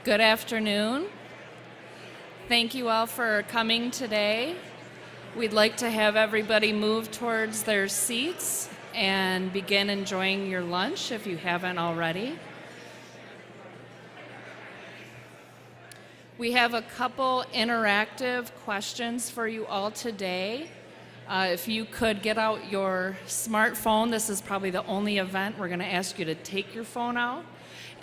Good afternoon. Thank you all for coming today. We'd like to have everybody move towards their seats and begin enjoying your lunch if you haven't already. We have a couple interactive questions for you all today. If you could get out your smartphone, this is probably the only event we're going to ask you to take your phone out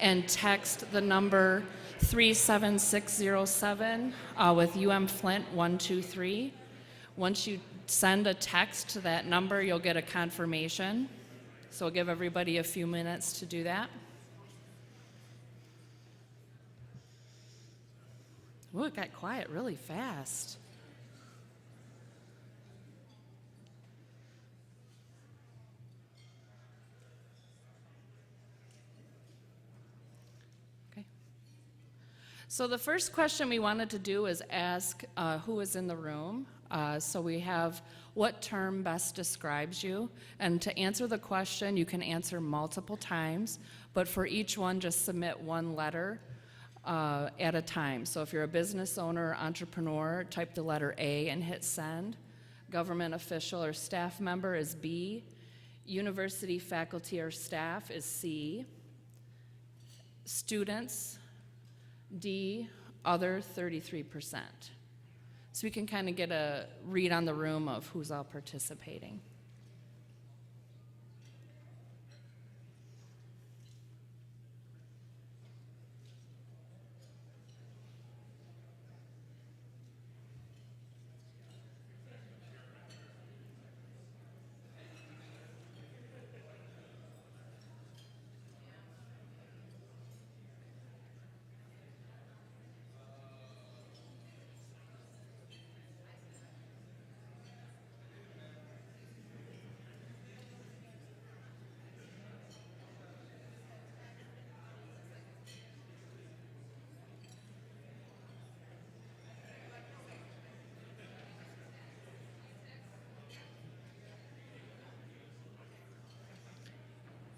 and text the number 37607 with Flint 123. Once you send a text to that number, you'll get a confirmation. So we'll give everybody a few minutes to do that. Ooh, it got quiet really fast. So the first question we wanted to do is ask who is in the room. So we have what term best describes you. And to answer the question, you can answer multiple times, but for each one, just submit one letter at a time. So if you're a business owner or entrepreneur, type the letter A and hit send. Government official or staff member is B. University faculty or staff is C. Students, D, other 33%. So we can kind of get a read on the room of who's all participating.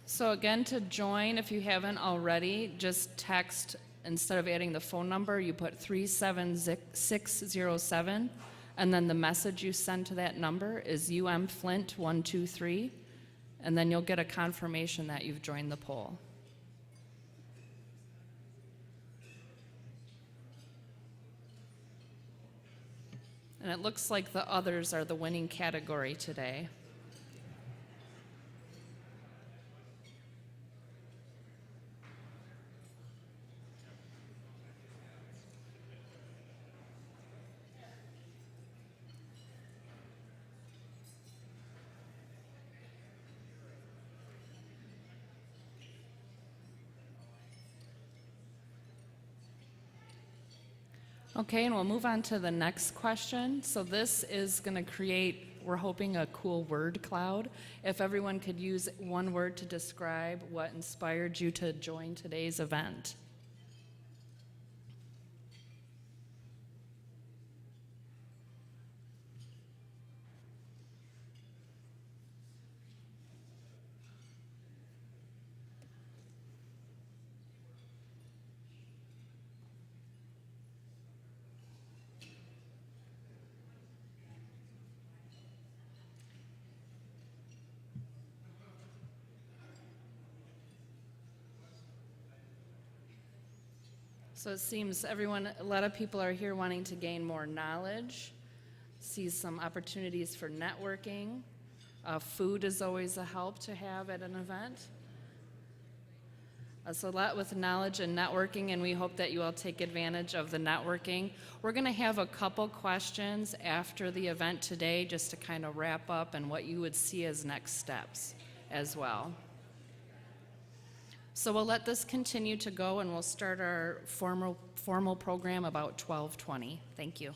So again, to join, if you haven't already, just text, instead of adding the phone number, you put 37607, and then the message you send to that number is Flint 123, and then you'll get a confirmation that you've joined the poll. And it looks like the others are the winning category today. Okay, and we'll move on to the next question. So this is going to create, we're hoping, a cool word cloud. If everyone could use one word to describe what inspired you to join today's event. So it seems a lot of people are here wanting to gain more knowledge, see some opportunities for networking. Food is always a help to have at an event. So a lot with knowledge and networking, and we hope that you all take advantage of the networking. We're going to have a couple questions after the event today just to kind of wrap up and what you would see as next steps as well. So we'll let this continue to go, and we'll start our formal program about 12:20. Thank you.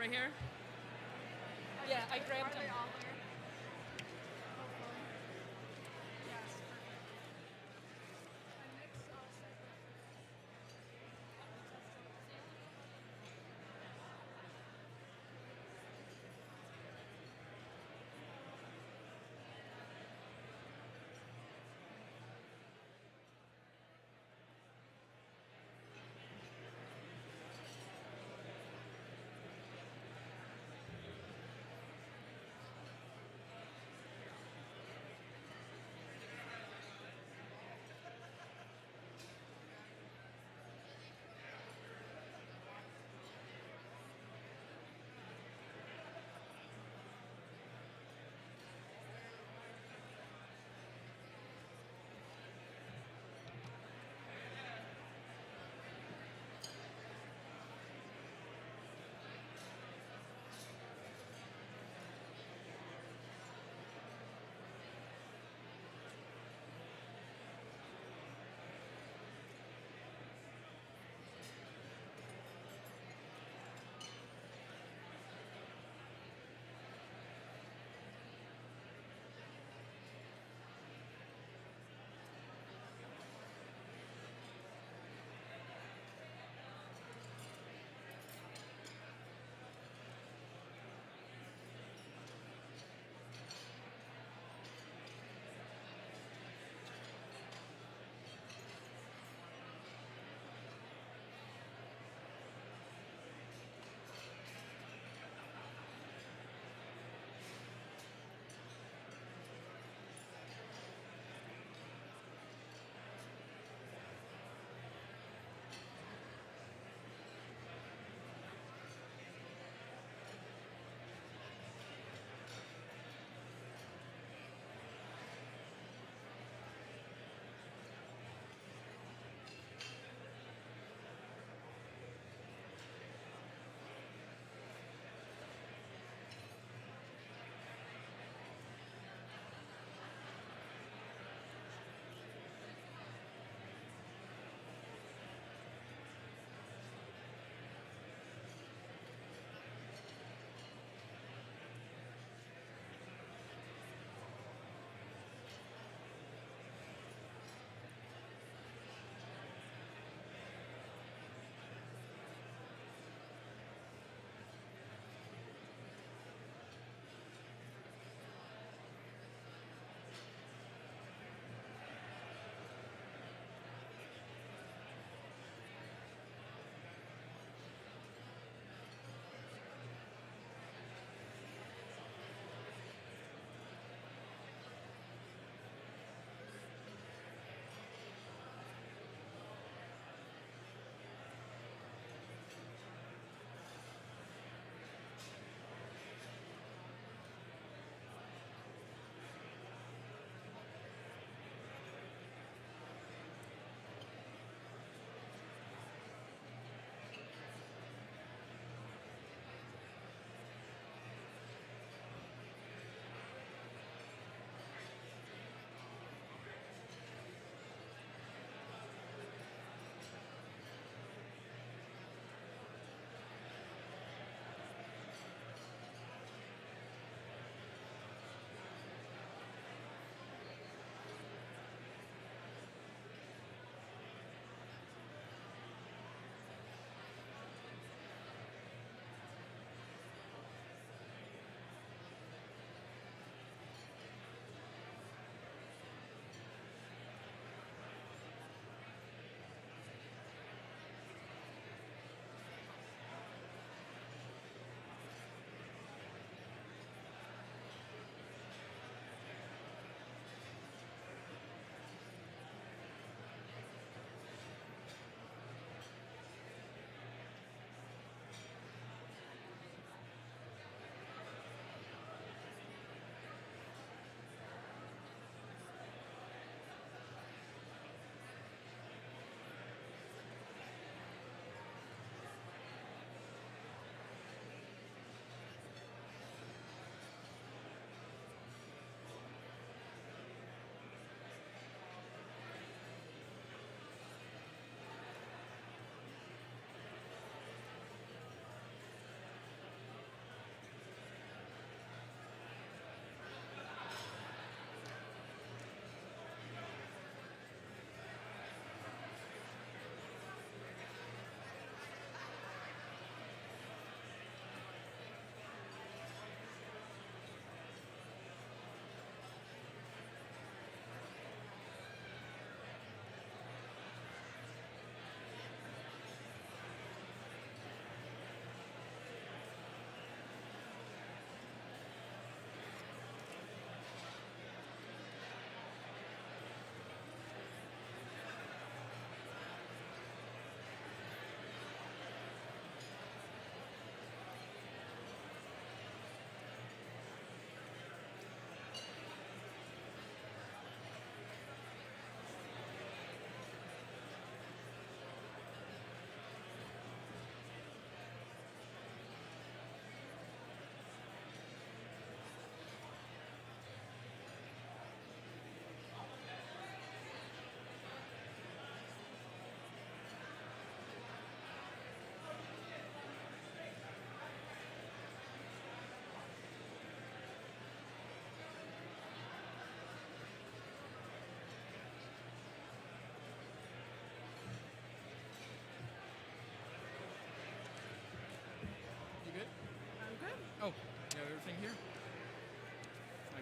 right here? Yeah, I grabbed them.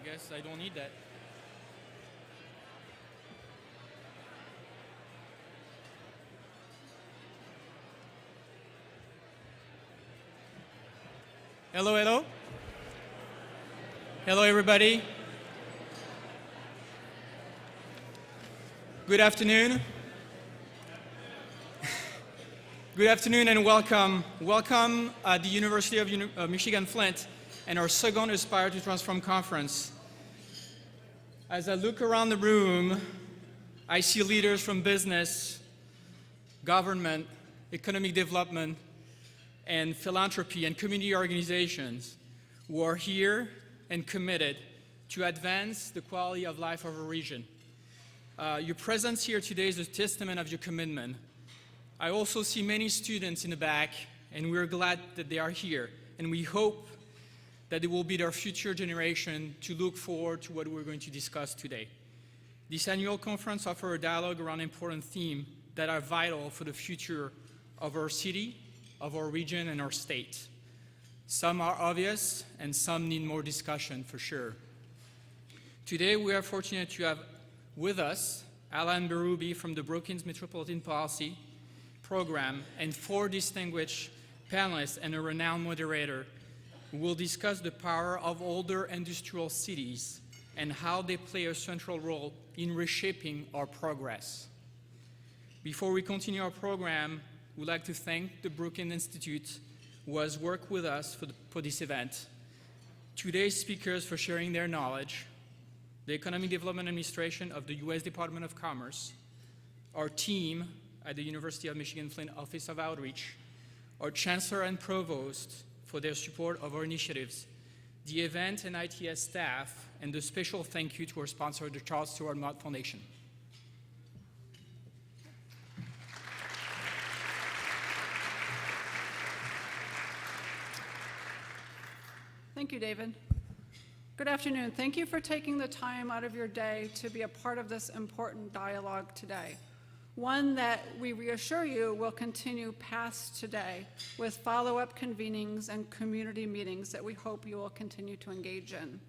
I guess I don't need that. Hello, hello. Hello, everybody. Good afternoon. Good afternoon and welcome. Welcome at the University of Michigan-Flint and our second Aspire to Transform conference. As I look around the room, I see leaders from business, government, economic development, and philanthropy and community organizations who are here and committed to advance the quality of life of our region. Your presence here today is a testament of your commitment. I also see many students in the back, and we're glad that they are here, and we hope that they will be their future generation to look forward to what we're going to discuss today. This annual conference offers a dialogue around important themes that are vital for the future of our city, of our region, and our state. Some are obvious, and some need more discussion for sure. Today, we are fortunate to have with us Alan Berube from the Brookings Metropolitan Policy Program and 4 distinguished panelists and a renowned moderator who will discuss the power of older industrial cities and how they play a central role in reshaping our progress. Before we continue our program, we'd like to thank the Brookings Institute who has worked with us for this event, today's speakers for sharing their knowledge, the Economic Development Administration of the U.S. Department of Commerce, our team at the University of Michigan-Flint Office of Outreach, our Chancellor and Provost for their support of our initiatives, the event and ITS staff, and a special thank you to our sponsor, the Charles Stewart Mott Foundation. Thank you, David. Good afternoon. Thank you for taking the time out of your day to be a part of this important dialogue today. One that we reassure you will continue past today with follow-up convenings and community meetings that we hope you will continue to engage in.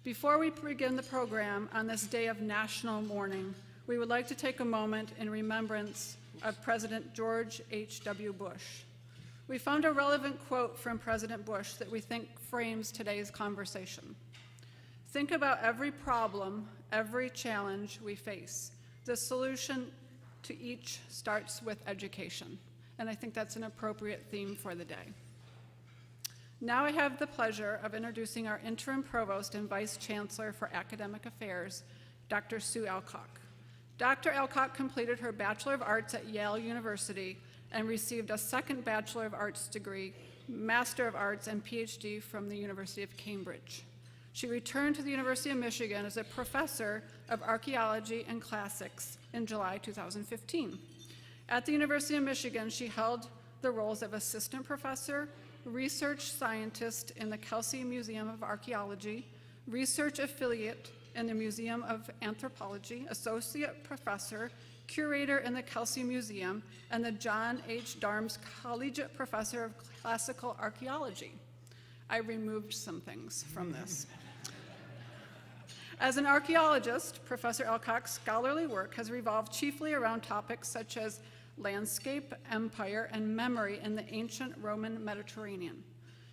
Before we begin the program on this day of national mourning, we would like to take a moment in remembrance of President George H.W. Bush. We found a relevant quote from President Bush that we think frames today's conversation. Think about every problem, every challenge we face. The solution to each starts with education, and I think that's an appropriate theme for the day. Now I have the pleasure of introducing our interim provost and vice chancellor for academic affairs, Dr. Sue Alcock. Dr. Alcock completed her Bachelor of Arts at Yale University and received a second Bachelor of Arts degree, Master of Arts, and PhD from the University of Cambridge. She returned to the University of Michigan as a professor of archaeology and classics in July 2015. At the University of Michigan, she held the roles of assistant professor, research scientist in the Kelsey Museum of Archaeology, research affiliate in the Museum of Anthropology, associate professor, curator in the Kelsey Museum, and the John H. Darms Collegiate Professor of Classical Archaeology. I removed some things from this. As an archaeologist, Professor Alcock's scholarly work has revolved chiefly around topics such as landscape, empire, and memory in the ancient Roman Mediterranean.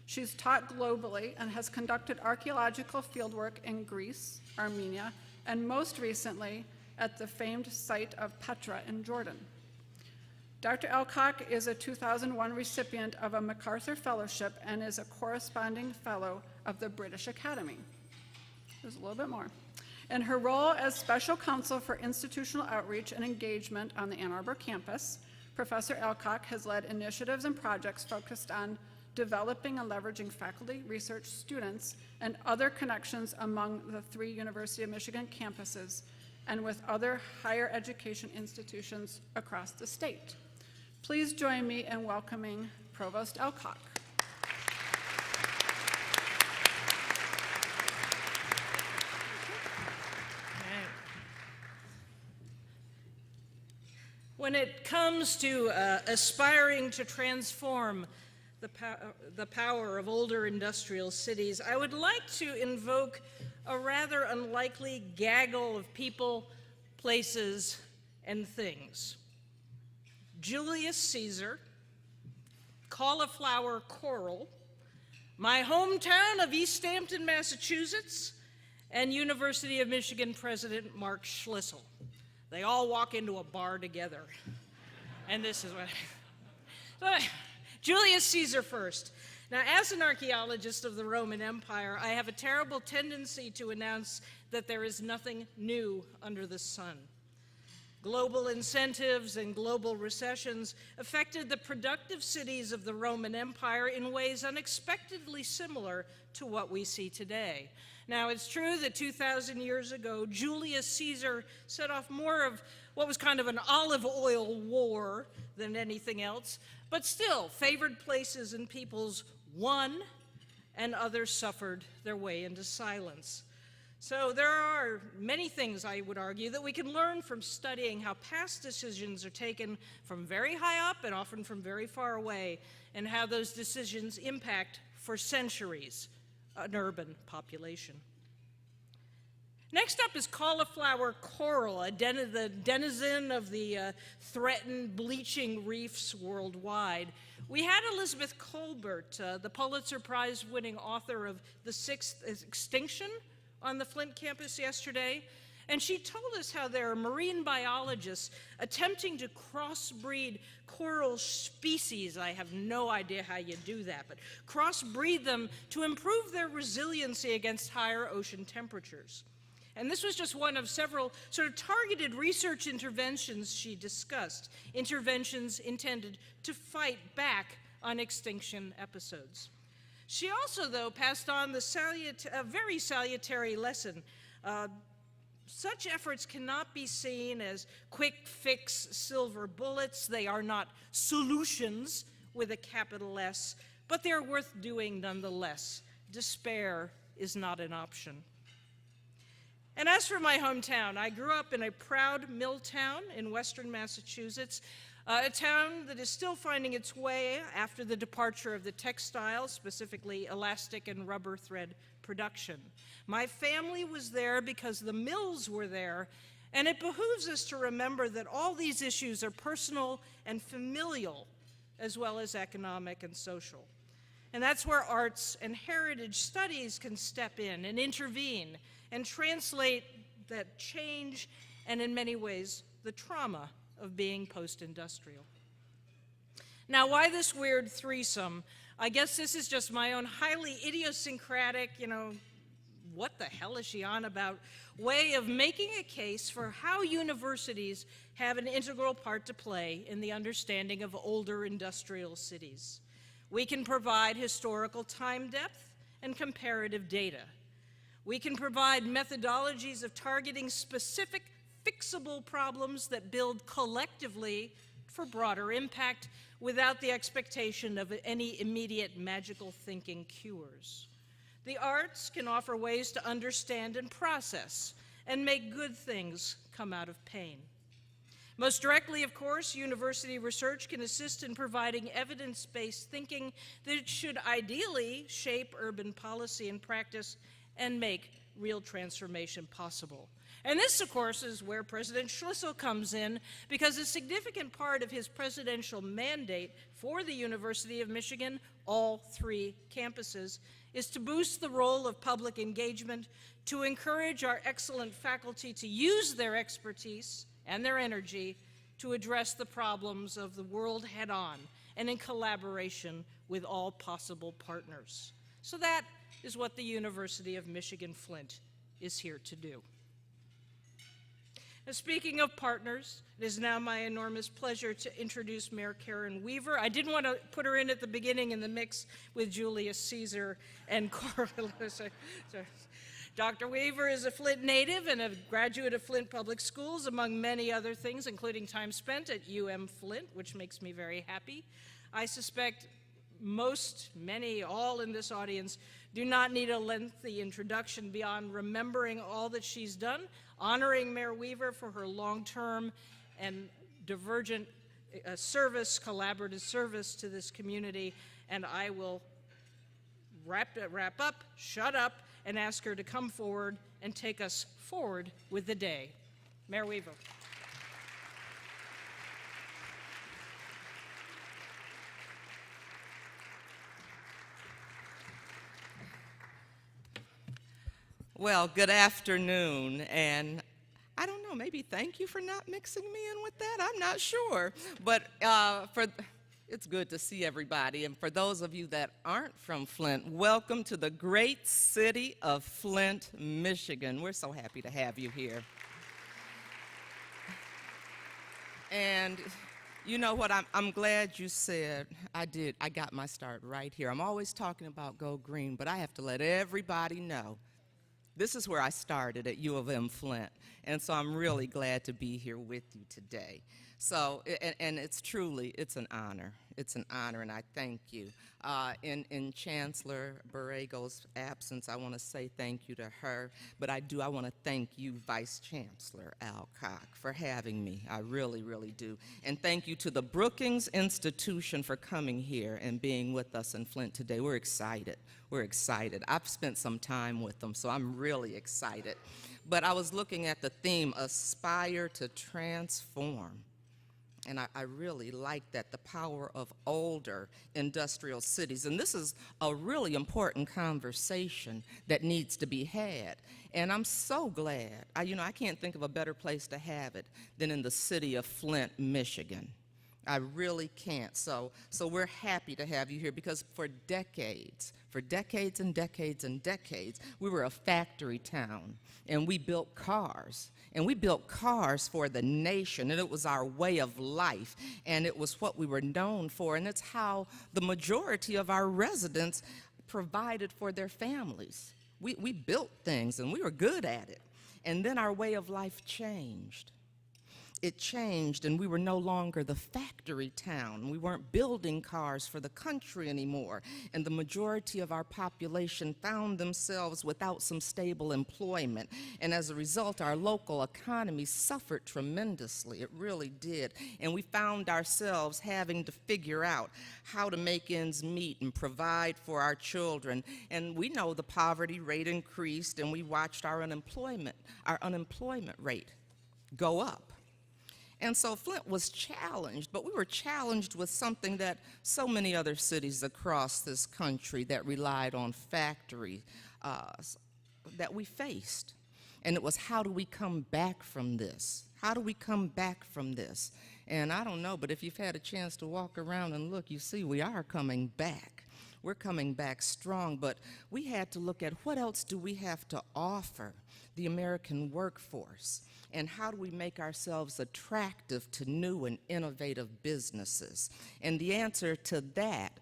She's taught globally and has conducted archaeological fieldwork in Greece, Armenia, and most recently at the famed site of Petra in Jordan. Dr. Alcock is a 2001 recipient of a MacArthur Fellowship and is a corresponding fellow of the British Academy. There's a little bit more. In her role as special counsel for institutional outreach and engagement on the Ann Arbor campus, Professor Alcock has led initiatives and projects focused on developing and leveraging faculty, research, students, and other connections among the 3 University of Michigan campuses and with other higher education institutions across the state. Please join me in welcoming Provost Alcock. When it comes to aspiring to transform the power of older industrial cities, I would like to invoke a rather unlikely gaggle of people, places, and things. Julius Caesar, cauliflower coral, my hometown of East Hampton, Massachusetts, and University of Michigan President Mark Schlissel. They all walk into a bar together. And this is what... So, Julius Caesar first. Now, as an archaeologist of the Roman Empire, I have a terrible tendency to announce that there is nothing new under the sun. Global incentives and global recessions affected the productive cities of the Roman Empire in ways unexpectedly similar to what we see today. Now, it's true that 2,000 years ago, Julius Caesar set off more of what was kind of an olive oil war than anything else, but still, favored places and peoples won, and others suffered their way into silence. So there are many things, I would argue, that we can learn from studying how past decisions are taken from very high up and often from very far away, and how those decisions impact for centuries an urban population. Next up is cauliflower coral, the denizen of the threatened bleaching reefs worldwide. We had Elizabeth Colbert, the Pulitzer Prize-winning author of The Sixth Extinction, on the Flint campus yesterday, and she told us how there are marine biologists attempting to crossbreed coral species. I have no idea how you do that, but crossbreed them to improve their resiliency against higher ocean temperatures. And this was just one of several sort of targeted research interventions she discussed, interventions intended to fight back on extinction episodes. She also, though, passed on a very salutary lesson. Such efforts cannot be seen as quick fix silver bullets. They are not solutions with a capital S, but they're worth doing nonetheless. Despair is not an option. And as for my hometown, I grew up in a proud mill town in western Massachusetts, a town that is still finding its way after the departure of the textile, specifically elastic and rubber thread production. My family was there because the mills were there, and it behooves us to remember that all these issues are personal and familial, as well as economic and social. And that's where arts and heritage studies can step in and intervene and translate that change and, in many ways, the trauma of being post-industrial. Now, why this weird threesome? I guess this is just my own highly idiosyncratic, what the hell is she on about, way of making a case for how universities have an integral part to play in the understanding of older industrial cities. We can provide historical time depth and comparative data. We can provide methodologies of targeting specific fixable problems that build collectively for broader impact without the expectation of any immediate magical thinking cures. The arts can offer ways to understand and process and make good things come out of pain. Most directly, of course, university research can assist in providing evidence-based thinking that should ideally shape urban policy and practice and make real transformation possible. And this, of course, is where President Schlissel comes in, because a significant part of his presidential mandate for the University of Michigan, all three campuses, is to boost the role of public engagement, to encourage our excellent faculty to use their expertise and their energy to address the problems of the world head-on and in collaboration with all possible partners. So that is what the University of Michigan-Flint is here to do. Now, speaking of partners, it is now my enormous pleasure to introduce Mayor Karen Weaver. I didn't want to put her in at the beginning in the mix with Julius Caesar and Coral. Dr. Weaver is a Flint native and a graduate of Flint Public Schools, among many other things, including time spent at Flint, which makes me very happy. I suspect many, all in this audience do not need a lengthy introduction beyond remembering all that she's done, honoring Mayor Weaver for her long-term and divergent collaborative service to this community, and I will wrap up, shut up, and ask her to come forward and take us forward with the day. Mayor Weaver. Well, good afternoon, and I don't know, maybe thank you for not mixing me in with that. I'm not sure, but it's good to see everybody, and for those of you that aren't from Flint, welcome to the great city of Flint, Michigan. We're so happy to have you here. And you know what, I'm glad you said I got my start right here. I'm always talking about Go Green, but I have to let everybody know this is where I started at U of M Flint, and so I'm really glad to be here with you today. So, and it's an honor. It's an honor, and I thank you. In Chancellor Borrego's absence, I want to say thank you to her, but I want to thank you, Vice Chancellor Alcock, for having me. I really, really do. And thank you to the Brookings Institution for coming here and being with us in Flint today. We're excited. We're excited. I've spent some time with them, so I'm really excited. But I was looking at the theme, Aspire to Transform. And I really like that, the power of older industrial cities. And this is a really important conversation that needs to be had. And I'm so glad, I can't think of a better place to have it than in the city of Flint, Michigan. I really can't. So we're happy to have you here because for decades and decades and decades, we were a factory town and we built cars. And we built cars for the nation, and it was our way of life, and it was what we were known for, and it's how the majority of our residents provided for their families. We built things, and we were good at it. And then our way of life changed. It changed, and we were no longer the factory town. We weren't building cars for the country anymore, and the majority of our population found themselves without some stable employment. And as a result, our local economy suffered tremendously. It really did. And we found ourselves having to figure out how to make ends meet and provide for our children. And we know the poverty rate increased, and we watched our unemployment rate go up. And so Flint was challenged, but we were challenged with something that so many other cities across this country that relied on factories that we faced. And it was, how do we come back from this? How do we come back from this? And I don't know, but if you've had a chance to walk around and look, you see we are coming back. We're coming back strong, but we had to look at what else do we have to offer the American workforce, and how do we make ourselves attractive to new and innovative businesses? And the answer to that,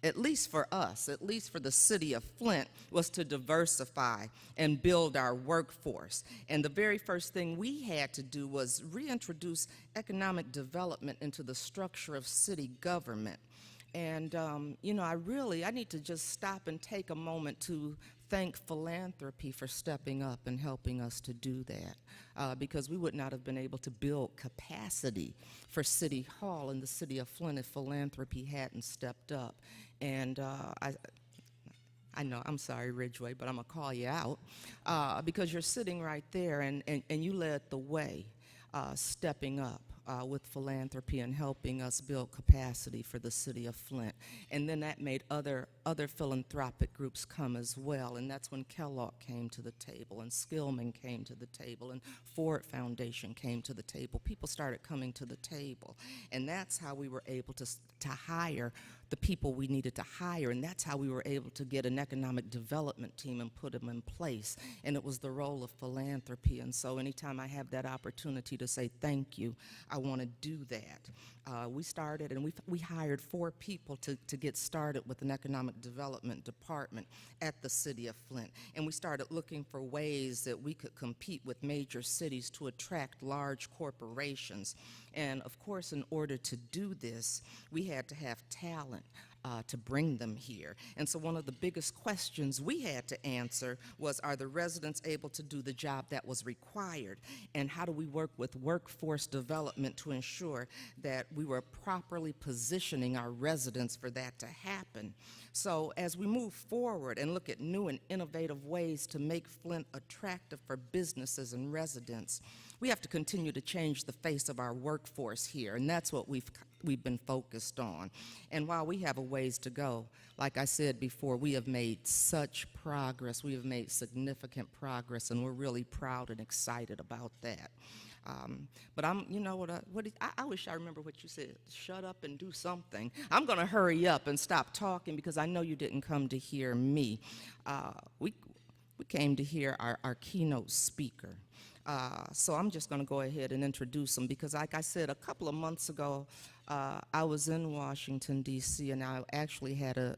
at least for us, at least for the city of Flint, was to diversify and build our workforce. And the very first thing we had to do was reintroduce economic development into the structure of city government. And, I need to just stop and take a moment to thank philanthropy for stepping up and helping us to do that, because we would not have been able to build capacity for City Hall in the city of Flint if philanthropy hadn't stepped up. And I know, I'm sorry, Ridgeway, but I'm going to call you out because you're sitting right there and you led the way, stepping up with philanthropy and helping us build capacity for the city of Flint. And then that made other philanthropic groups come as well, and that's when Kellogg came to the table, and Skillman came to the table, and Ford Foundation came to the table. People started coming to the table, and that's how we were able to hire the people we needed to hire, and that's how we were able to get an economic development team and put them in place, and it was the role of philanthropy. And so anytime I have that opportunity to say thank you, I want to do that. We started, and we hired 4 people to get started with an economic development department at the city of Flint, and we started looking for ways that we could compete with major cities to attract large corporations. And of course, in order to do this, we had to have talent to bring them here. And so one of the biggest questions we had to answer was, are the residents able to do the job that was required? And how do we work with workforce development to ensure that we were properly positioning our residents for that to happen? So as we move forward and look at new and innovative ways to make Flint attractive for businesses and residents, we have to continue to change the face of our workforce here, and that's what we've been focused on. And while we have a ways to go, like I said before, we have made such progress. We have made significant progress, and we're really proud and excited about that. But you know what, I wish I remember what you said. Shut up and do something. I'm going to hurry up and stop talking because I know you didn't come to hear me. We came to hear our keynote speaker. So I'm just going to go ahead and introduce him because, like I said, a couple of months ago, I was in Washington, D.C., and I actually had a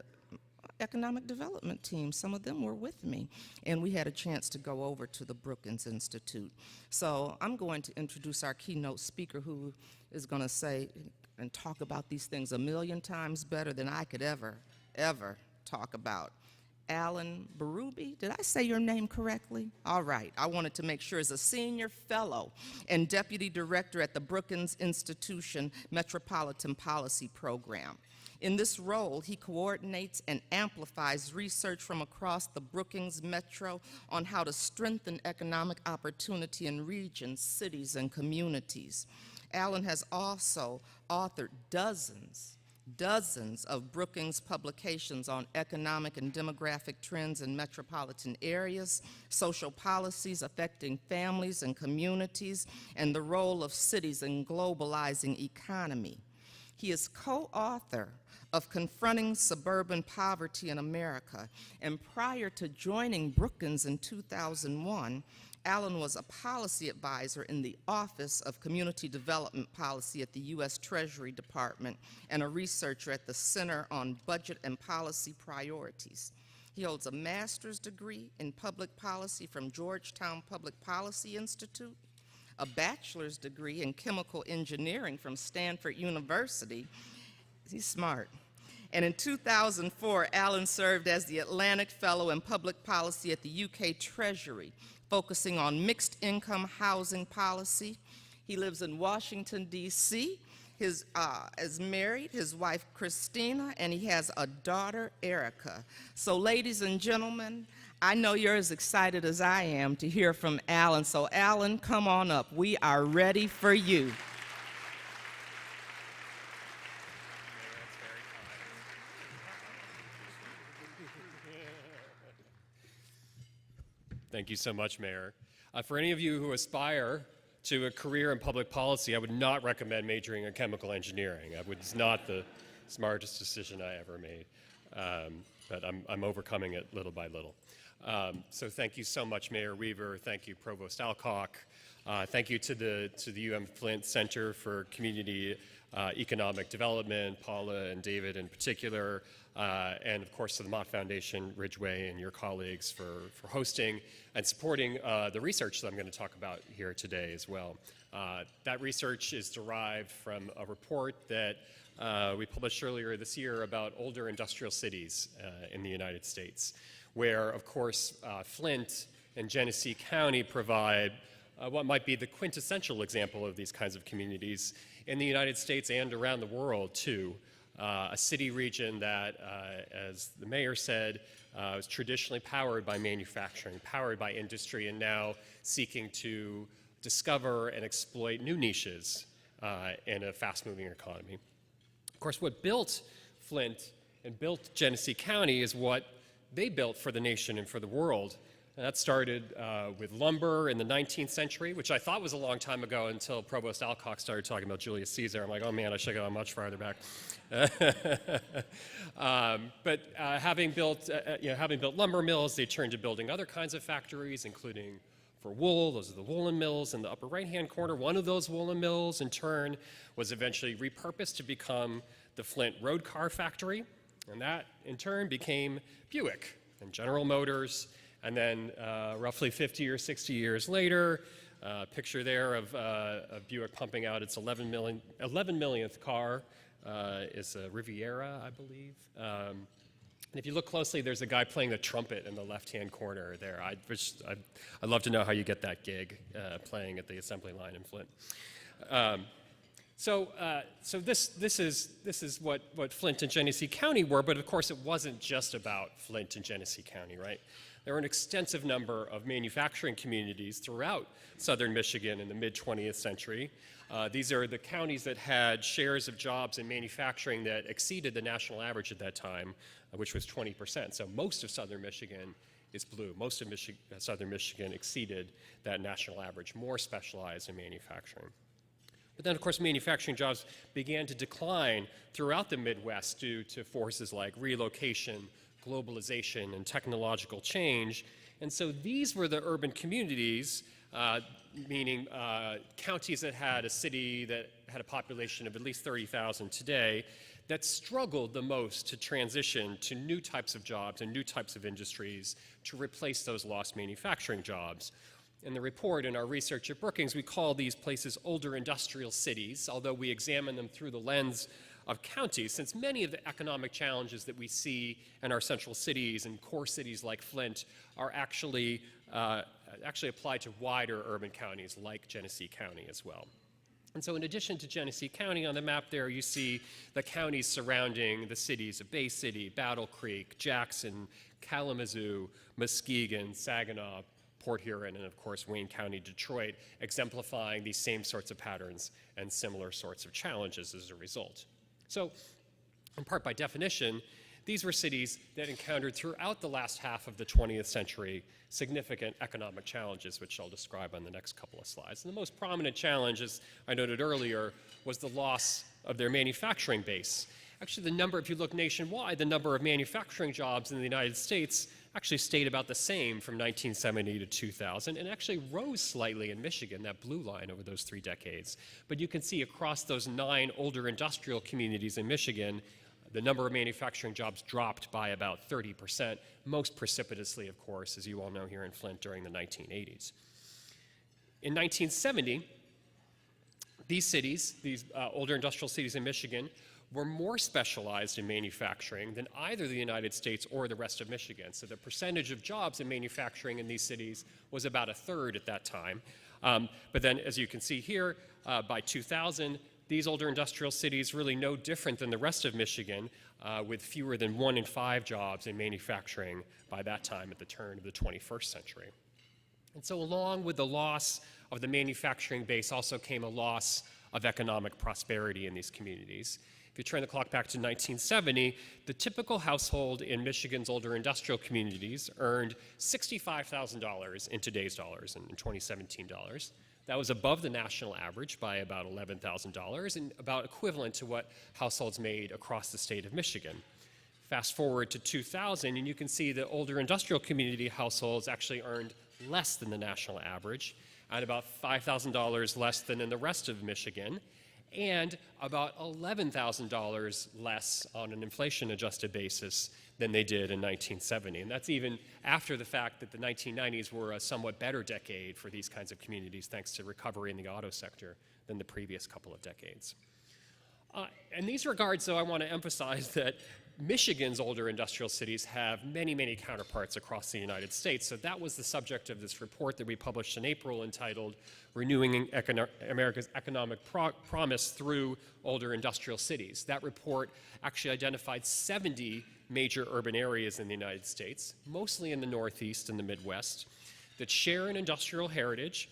economic development team. Some of them were with me, and we had a chance to go over to the Brookings Institute. So I'm going to introduce our keynote speaker, who is going to say and talk about these things a million times better than I could ever talk about. Alan Berube, did I say your name correctly? All right, I wanted to make sure. As a senior fellow and deputy director at the Brookings Institution Metropolitan Policy Program. In this role, he coordinates and amplifies research from across the Brookings Metro on how to strengthen economic opportunity in regions, cities, and communities. Alan has also authored dozens of Brookings publications on economic and demographic trends in metropolitan areas, social policies affecting families and communities, and the role of cities in globalizing economy. He is co-author of Confronting Suburban Poverty in America, and prior to joining Brookings in 2001, Alan was a policy advisor in the Office of Community Development Policy at the U.S. Treasury Department and a researcher at the Center on Budget and Policy Priorities. He holds a master's degree in public policy from Georgetown Public Policy Institute, a bachelor's degree in chemical engineering from Stanford University. He's smart. And in 2004, Alan served as the Atlantic Fellow in Public Policy at the UK Treasury, focusing on mixed income housing policy. He lives in Washington, D.C. Is married, his wife Christina, and he has a daughter, Erica. So ladies and gentlemen, I know you're as excited as I am to hear from Alan. So Alan, come on up. We are ready for you. Thank you so much, Mayor. For any of you who aspire to a career in public policy, I would not recommend majoring in chemical engineering. It's not the smartest decision I ever made, but I'm overcoming it little by little. So thank you so much, Mayor Weaver. Thank you, Provost Alcock. Thank you to the UM-Flint Center for Community Economic Development, Paula and David in particular, and of course to the Mott Foundation, Ridgeway, and your colleagues for hosting and supporting the research that I'm going to talk about here today as well. That research is derived from a report that we published earlier this year about older industrial cities in the United States, where of course Flint and Genesee County provide what might be the quintessential example of these kinds of communities in the United States and around the world too. A city region that, as the mayor said, was traditionally powered by manufacturing, powered by industry, and now seeking to discover and exploit new niches in a fast-moving economy. Of course, what built Flint and built Genesee County is what they built for the nation and for the world. And that started with lumber in the 19th century, which I thought was a long time ago until Provost Alcock started talking about Julius Caesar. I'm like, oh man, I should have gone much farther back. But having built lumber mills, they turned to building other kinds of factories, including for wool. Those are the woolen mills in the upper right-hand corner. One of those woolen mills, in turn, was eventually repurposed to become the Flint Road Car Factory, and that, in turn, became Buick and General Motors. And then roughly 50 or 60 years later, Picture there of Buick pumping out its 11 millionth car. Is a Riviera, I believe. And if you look closely, there's a guy playing the trumpet in the left-hand corner there. I'd love to know how you get that gig playing at the assembly line in Flint. So this is what Flint and Genesee County were, but of course it wasn't just about Flint and Genesee County, right? There were an extensive number of manufacturing communities throughout southern Michigan in the mid-20th century. These are the counties that had shares of jobs in manufacturing that exceeded the national average at that time, which was 20%. So most of southern Michigan is blue. Most of southern Michigan exceeded that national average, more specialized in manufacturing. But then, of course, manufacturing jobs began to decline throughout the Midwest due to forces like relocation, globalization, and technological change. And so these were the urban communities, meaning counties that had a city that had a population of at least 30,000 today, that struggled the most to transition to new types of jobs and new types of industries to replace those lost manufacturing jobs. In the report, in our research at Brookings, we call these places older industrial cities, although we examine them through the lens of counties, since many of the economic challenges that we see in our central cities and core cities like Flint are actually applied to wider urban counties like Genesee County as well. And so in addition to Genesee County on the map there, you see the counties surrounding the cities of Bay City, Battle Creek, Jackson, Kalamazoo, Muskegon, Saginaw, Port Huron, and of course Wayne County, Detroit, exemplifying these same sorts of patterns and similar sorts of challenges as a result. So, in part by definition, these were cities that encountered throughout the last half of the 20th century significant economic challenges, which I'll describe on the next couple of slides. And the most prominent challenge, as I noted earlier, was the loss of their manufacturing base. Actually, the number, if you look nationwide, the number of manufacturing jobs in the United States actually stayed about the same from 1970 to 2000, and actually rose slightly in Michigan, that blue line, over those 3 decades. But you can see across those 9 older industrial communities in Michigan, the number of manufacturing jobs dropped by about 30%, most precipitously, of course, as you all know here in Flint, during the 1980s. In 1970, these cities, these older industrial cities in Michigan, were more specialized in manufacturing than either the United States or the rest of Michigan. So the percentage of jobs in manufacturing in these cities was about 1/3 at that time. But then, as you can see here, by 2000, these older industrial cities really no different than the rest of Michigan, with fewer than 1 in 5 jobs in manufacturing by that time at the turn of the 21st century. And so along with the loss of the manufacturing base also came a loss of economic prosperity in these communities. If you turn the clock back to 1970, the typical household in Michigan's older industrial communities earned $65,000 in today's dollars, in 2017 dollars. That was above the national average by about $11,000 and about equivalent to what households made across the state of Michigan. Fast forward to 2000, and you can see that older industrial community households actually earned less than the national average, at about $5,000 less than in the rest of Michigan, and about $11,000 less on an inflation-adjusted basis than they did in 1970. And that's even after the fact that the 1990s were a somewhat better decade for these kinds of communities, thanks to recovery in the auto sector, than the previous couple of decades. In these regards, though, I want to emphasize that Michigan's older industrial cities have many, many counterparts across the United States. So that was the subject of this report that we published in April entitled Renewing America's Economic Promise Through Older Industrial Cities. That report actually identified 70 major urban areas in the United States, mostly in the Northeast and the Midwest, that share an industrial heritage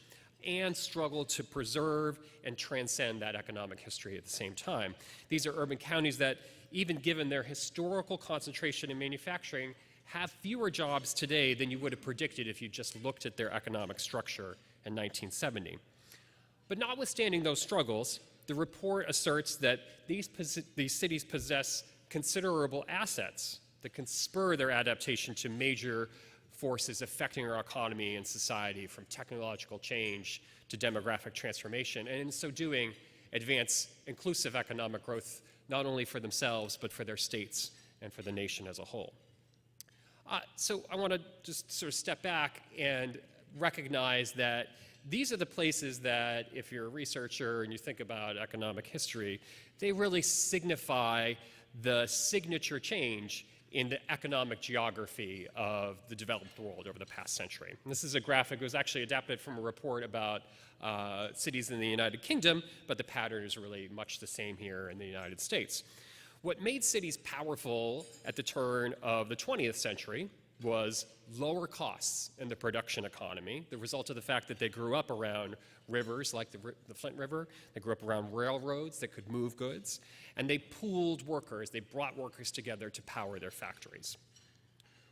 and struggle to preserve and transcend that economic history at the same time. These are urban counties that, even given their historical concentration in manufacturing, have fewer jobs today than you would have predicted if you just looked at their economic structure in 1970. But notwithstanding those struggles, the report asserts that these cities possess considerable assets that can spur their adaptation to major forces affecting our economy and society, from technological change to demographic transformation, and in so doing, advance inclusive economic growth not only for themselves, but for their states and for the nation as a whole. So I want to just sort of step back and recognize that these are the places that, if you're a researcher and you think about economic history, they really signify the signature change in the economic geography of the developed world over the past century. And this is a graphic that was actually adapted from a report about cities in the United Kingdom, but the pattern is really much the same here in the United States. What made cities powerful at the turn of the 20th century was lower costs in the production economy, the result of the fact that they grew up around rivers like the Flint River, they grew up around railroads that could move goods, and they pooled workers, they brought workers together to power their factories.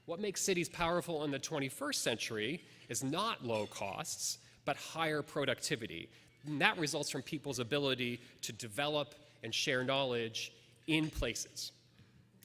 What makes cities powerful in the 21st century is not low costs, but higher productivity. And that results from people's ability to develop and share knowledge in places.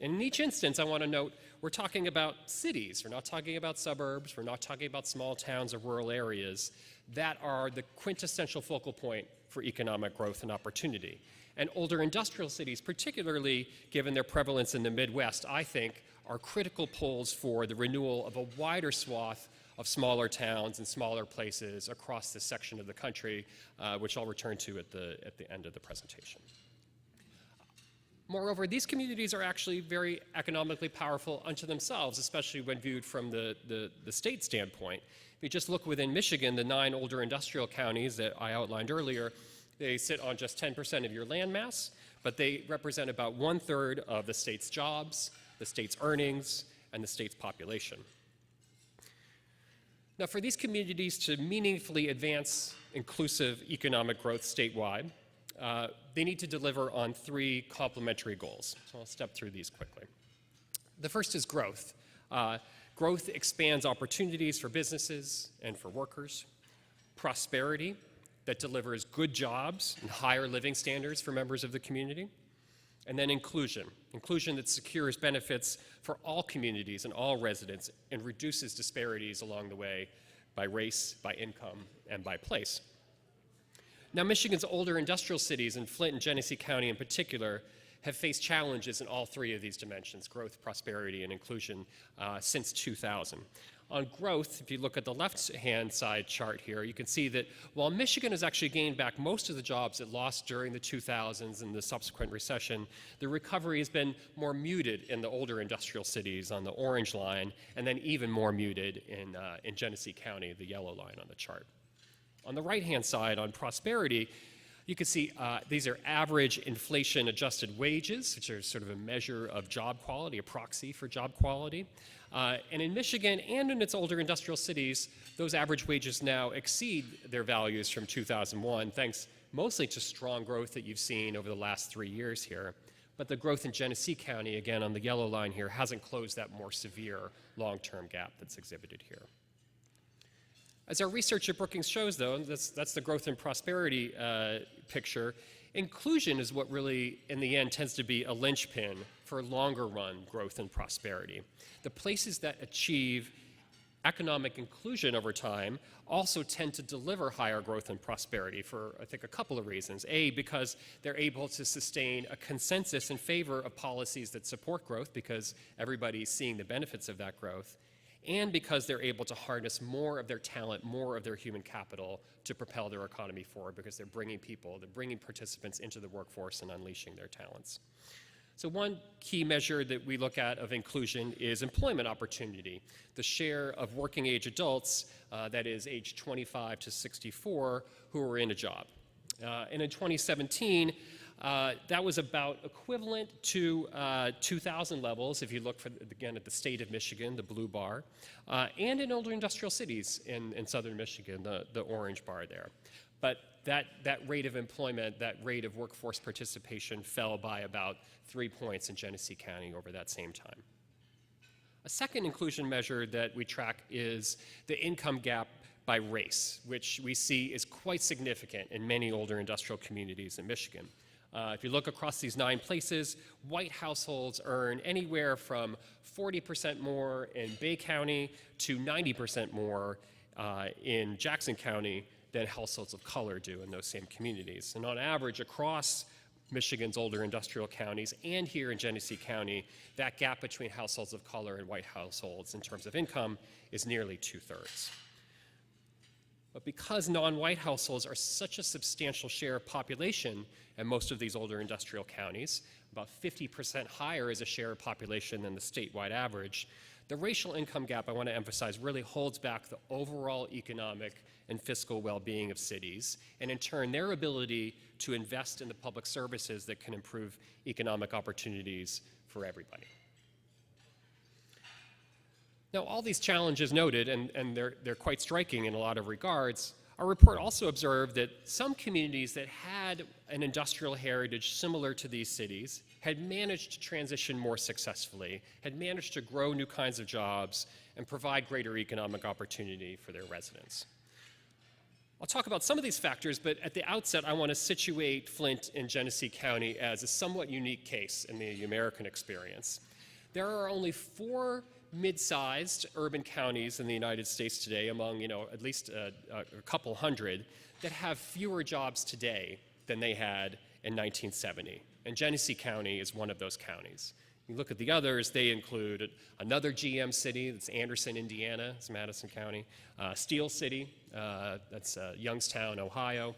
And in each instance, I want to note, we're talking about cities. We're not talking about suburbs. We're not talking about small towns or rural areas that are the quintessential focal point for economic growth and opportunity. And older industrial cities, particularly given their prevalence in the Midwest, I think are critical poles for the renewal of a wider swath of smaller towns and smaller places across this section of the country, which I'll return to at the end of the presentation. Moreover, these communities are actually very economically powerful unto themselves, especially when viewed from the state standpoint. If you just look within Michigan, the 9 older industrial counties that I outlined earlier, they sit on just 10% of your land mass, but they represent about 1/3 of the state's jobs, the state's earnings, and the state's population. Now, for these communities to meaningfully advance inclusive economic growth statewide, they need to deliver on 3 complementary goals. So I'll step through these quickly. The first is growth. Growth expands opportunities for businesses and for workers. Prosperity that delivers good jobs and higher living standards for members of the community. And then inclusion. Inclusion that secures benefits for all communities and all residents and reduces disparities along the way by race, by income, and by place. Now, Michigan's older industrial cities, in Flint and Genesee County in particular, have faced challenges in all 3 of these dimensions, growth, prosperity, and inclusion, since 2000. On growth, if you look at the left-hand side chart here, you can see that while Michigan has actually gained back most of the jobs it lost during the 2000s and the subsequent recession, the recovery has been more muted in the older industrial cities on the orange line, and then even more muted in Genesee County, the yellow line on the chart. On the right-hand side, on prosperity, you can see these are average inflation-adjusted wages, which are sort of a measure of job quality, a proxy for job quality. And in Michigan and in its older industrial cities, those average wages now exceed their values from 2001, thanks mostly to strong growth that you've seen over the last 3 years here. But the growth in Genesee County, again on the yellow line here, hasn't closed that more severe long-term gap that's exhibited here. As our research at Brookings shows, though, that's the growth and prosperity picture, inclusion is what really, in the end, tends to be a linchpin for longer-run growth and prosperity. The places that achieve economic inclusion over time also tend to deliver higher growth and prosperity for, I think, a couple of reasons. A, because they're able to sustain a consensus in favor of policies that support growth because everybody's seeing the benefits of that growth, and because they're able to harness more of their talent, more of their human capital to propel their economy forward because they're bringing people, they're bringing participants into the workforce and unleashing their talents. So one key measure that we look at of inclusion is employment opportunity, the share of working age adults, that is age 25 to 64, who are in a job. And in 2017, that was about equivalent to 2000 levels, if you look, again, at the state of Michigan, the blue bar, and in older industrial cities in southern Michigan, the orange bar there. But that rate of employment, that rate of workforce participation fell by about 3 points in Genesee County over that same time. A second inclusion measure that we track is the income gap by race, which we see is quite significant in many older industrial communities in Michigan. If you look across these 9 places, white households earn anywhere from 40% more in Bay County to 90% more in Jackson County than households of color do in those same communities. And on average, across Michigan's older industrial counties and here in Genesee County, that gap between households of color and white households in terms of income is nearly 2/3. But because non-white households are such a substantial share of population in most of these older industrial counties, about 50% higher as a share of population than the statewide average, the racial income gap, I want to emphasize, really holds back the overall economic and fiscal well-being of cities, and in turn, their ability to invest in the public services that can improve economic opportunities for everybody. Now, all these challenges noted, and they're quite striking in a lot of regards, our report also observed that some communities that had an industrial heritage similar to these cities had managed to transition more successfully, had managed to grow new kinds of jobs, and provide greater economic opportunity for their residents. I'll talk about some of these factors, but at the outset, I want to situate Flint and Genesee County as a somewhat unique case in the American experience. There are only 4 mid-sized urban counties in the United States today, among at least a couple hundred, that have fewer jobs today than they had in 1970. And Genesee County is one of those counties. You look at the others, they include another GM city, that's Anderson, Indiana, it's Madison County, Steel City, that's Youngstown, Ohio,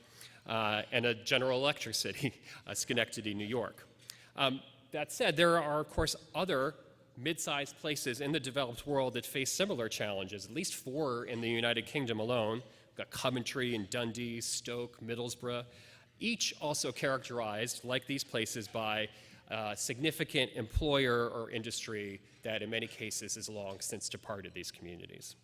and a General Electric city, Schenectady, New York. That said, there are, of course, other mid-sized places in the developed world that face similar challenges, at least 4 in the United Kingdom alone. We've got Coventry and Dundee, Stoke, Middlesbrough, each also characterized, like these places, by significant employer or industry that in many cases has long since departed these communities.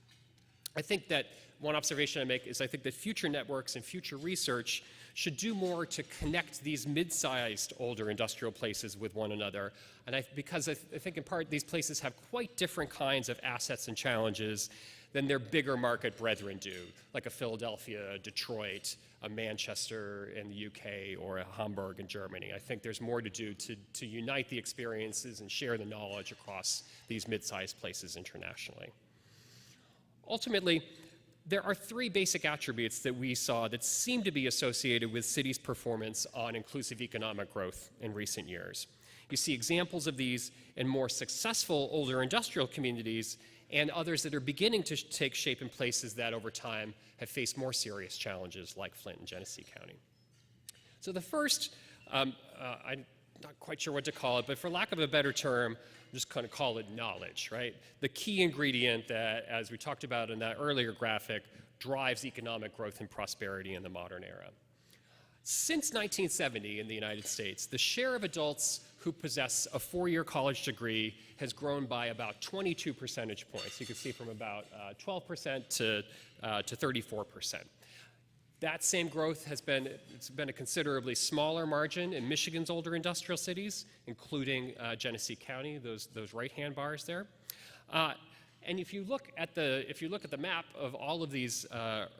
I think that one observation I make is I think that future networks and future research should do more to connect these mid-sized older industrial places with one another. And because I think in part these places have quite different kinds of assets and challenges than their bigger market brethren do, like a Philadelphia, a Detroit, a Manchester in the UK, or a Hamburg in Germany. I think there's more to do to unite the experiences and share the knowledge across these mid-sized places internationally. Ultimately, there are 3 basic attributes that we saw that seem to be associated with cities' performance on inclusive economic growth in recent years. You see examples of these in more successful older industrial communities and others that are beginning to take shape in places that over time have faced more serious challenges like Flint and Genesee County. So the first, I'm not quite sure what to call it, but for lack of a better term, I'm just kind of call it knowledge, right? The key ingredient that, as we talked about in that earlier graphic, drives economic growth and prosperity in the modern era. Since 1970 in the United States, the share of adults who possess a 4-year college degree has grown by about 22 percentage points. You can see from about 12% to 34%. That same growth has been a considerably smaller margin in Michigan's older industrial cities, including Genesee County, those right-hand bars there. And if you look at the map of all of these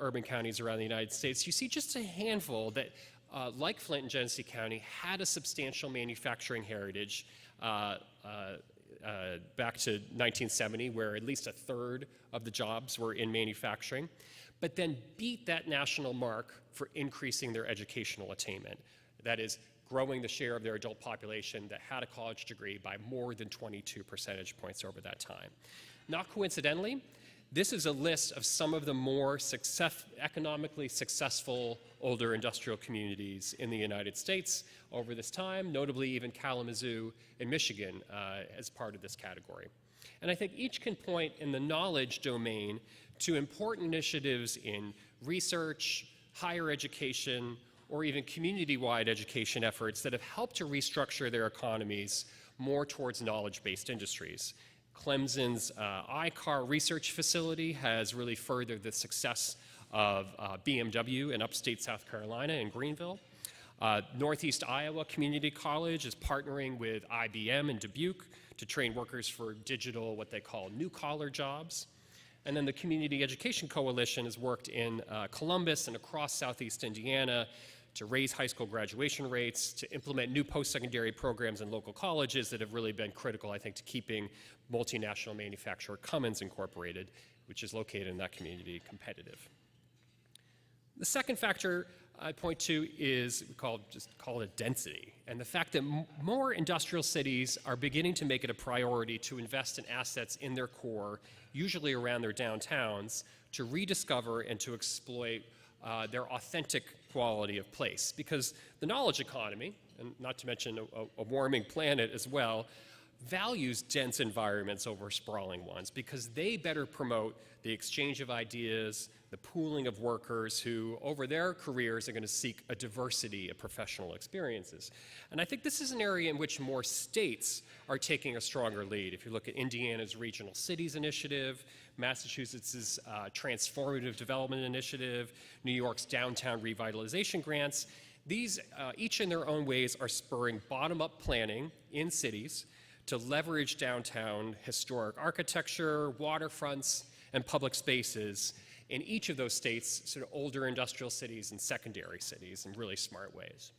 urban counties around the United States, you see just a handful that, like Flint and Genesee County, had a substantial manufacturing heritage back to 1970, where at least 1/3 of the jobs were in manufacturing, but then beat that national mark for increasing their educational attainment. That is, growing the share of their adult population that had a college degree by more than 22 percentage points over that time. Not coincidentally, this is a list of some of the more economically successful older industrial communities in the United States over this time, notably even Kalamazoo in Michigan as part of this category. And I think each can point in the knowledge domain to important initiatives in research, higher education, or even community-wide education efforts that have helped to restructure their economies more towards knowledge-based industries. Clemson's iCar research facility has really furthered the success of BMW in upstate South Carolina in Greenville. Northeast Iowa Community College is partnering with IBM in Dubuque to train workers for digital, what they call new-collar jobs. And then the Community Education Coalition has worked in Columbus and across Southeast Indiana to raise high school graduation rates, to implement new post-secondary programs in local colleges that have really been critical, I think, to keeping multinational manufacturer Cummins Incorporated, which is located in that community, competitive. The second factor I point to is just call it density, and the fact that more industrial cities are beginning to make it a priority to invest in assets in their core, usually around their downtowns, to rediscover and to exploit their authentic quality of place. Because the knowledge economy, and not to mention a warming planet as well, values dense environments over sprawling ones because they better promote the exchange of ideas, the pooling of workers who, over their careers, are going to seek a diversity of professional experiences. And I think this is an area in which more states are taking a stronger lead. If you look at Indiana's Regional Cities Initiative, Massachusetts' Transformative Development Initiative, New York's Downtown Revitalization Grants, these, each in their own ways, are spurring bottom-up planning in cities to leverage downtown historic architecture, waterfronts, and public spaces in each of those states, sort of older industrial cities and secondary cities in really smart ways.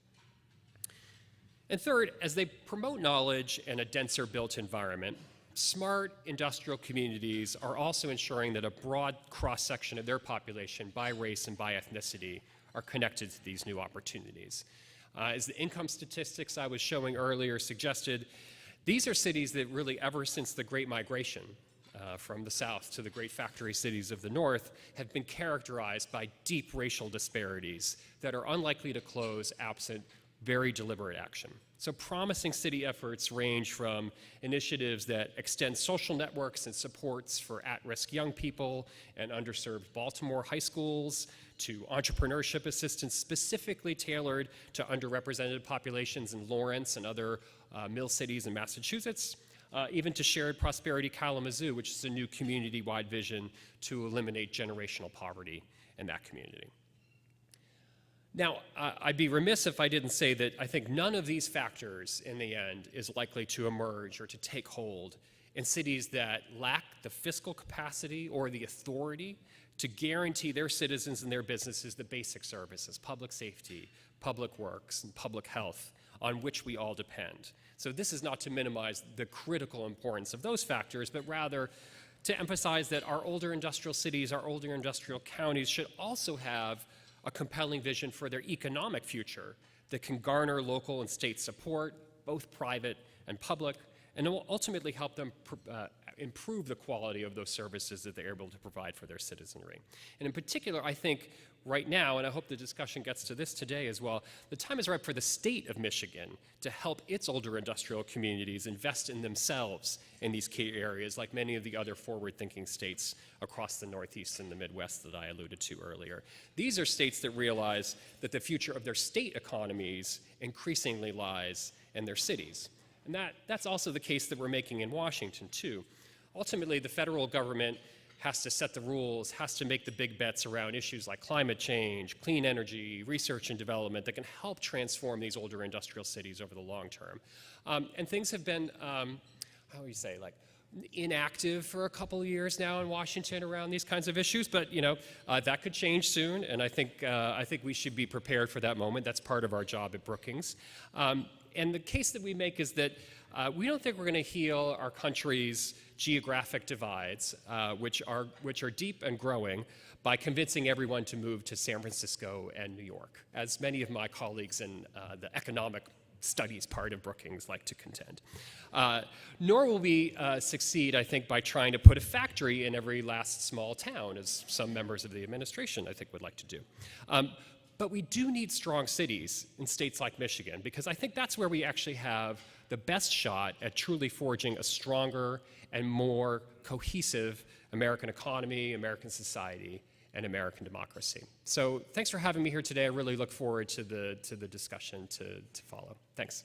And third, as they promote knowledge and a denser built environment, smart industrial communities are also ensuring that a broad cross-section of their population by race and by ethnicity are connected to these new opportunities. As the income statistics I was showing earlier suggested, these are cities that really, ever since the Great Migration from the South to the great factory cities of the North, have been characterized by deep racial disparities that are unlikely to close absent very deliberate action. So promising city efforts range from initiatives that extend social networks and supports for at-risk young people and underserved Baltimore high schools, to entrepreneurship assistance specifically tailored to underrepresented populations in Lawrence and other mill cities in Massachusetts, even to Shared Prosperity Kalamazoo, which is a new community-wide vision to eliminate generational poverty in that community. Now, I'd be remiss if I didn't say that I think none of these factors in the end is likely to emerge or to take hold in cities that lack the fiscal capacity or the authority to guarantee their citizens and their businesses the basic services, public safety, public works, and public health, on which we all depend. So this is not to minimize the critical importance of those factors, but rather to emphasize that our older industrial cities, our older industrial counties should also have a compelling vision for their economic future that can garner local and state support, both private and public, and it will ultimately help them improve the quality of those services that they're able to provide for their citizenry. And in particular, I think right now, and I hope the discussion gets to this today as well, the time is ripe for the state of Michigan to help its older industrial communities invest in themselves in these key areas, like many of the other forward-thinking states across the Northeast and the Midwest that I alluded to earlier. These are states that realize that the future of their state economies increasingly lies in their cities. And that's also the case that we're making in Washington, too. Ultimately, the federal government has to set the rules, has to make the big bets around issues like climate change, clean energy, research and development that can help transform these older industrial cities over the long term. And things have been, how do you say, like inactive for a couple of years now in Washington around these kinds of issues, but that could change soon, and I think we should be prepared for that moment. That's part of our job at Brookings. And the case that we make is that we don't think we're going to heal our country's geographic divides, which are deep and growing, by convincing everyone to move to San Francisco and New York, as many of my colleagues in the economic studies part of Brookings like to contend. Nor will we succeed, I think, by trying to put a factory in every last small town, as some members of the administration, I think, would like to do. But we do need strong cities in states like Michigan, because I think that's where we actually have the best shot at truly forging a stronger and more cohesive American economy, American society, and American democracy. So thanks for having me here today. I really look forward to the discussion to follow. Thanks.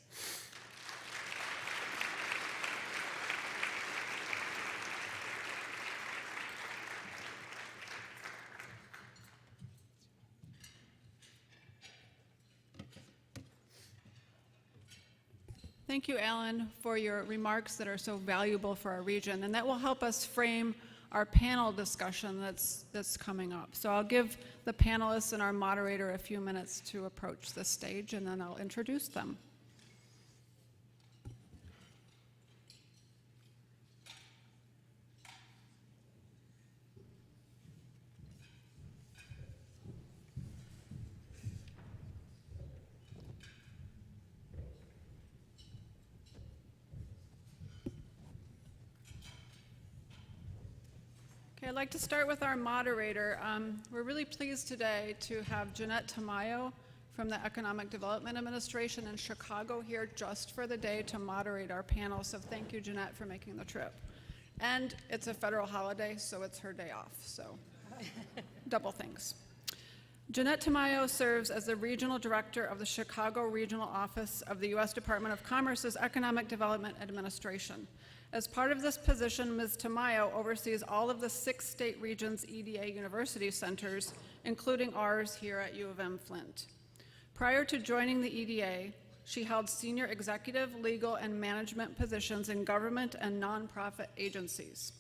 Thank you, Alan, for your remarks that are so valuable for our region, and that will help us frame our panel discussion that's coming up. So I'll give the panelists and our moderator a few minutes to approach the stage, and then I'll introduce them. Okay, I'd like to start with our moderator. We're really pleased today to have Jeanette Tamayo from the Economic Development Administration in Chicago here just for the day to moderate our panel. So thank you, Jeanette, for making the trip. And it's a federal holiday, so it's her day off. So double thanks. Jeanette Tamayo serves as the Regional Director of the Chicago Regional Office of the U.S. Department of Commerce's Economic Development Administration. As part of this position, Ms. Tamayo oversees all of the 6 state regions' EDA university centers, including ours here at U of M Flint. Prior to joining the EDA, she held senior executive, legal, and management positions in government and nonprofit agencies.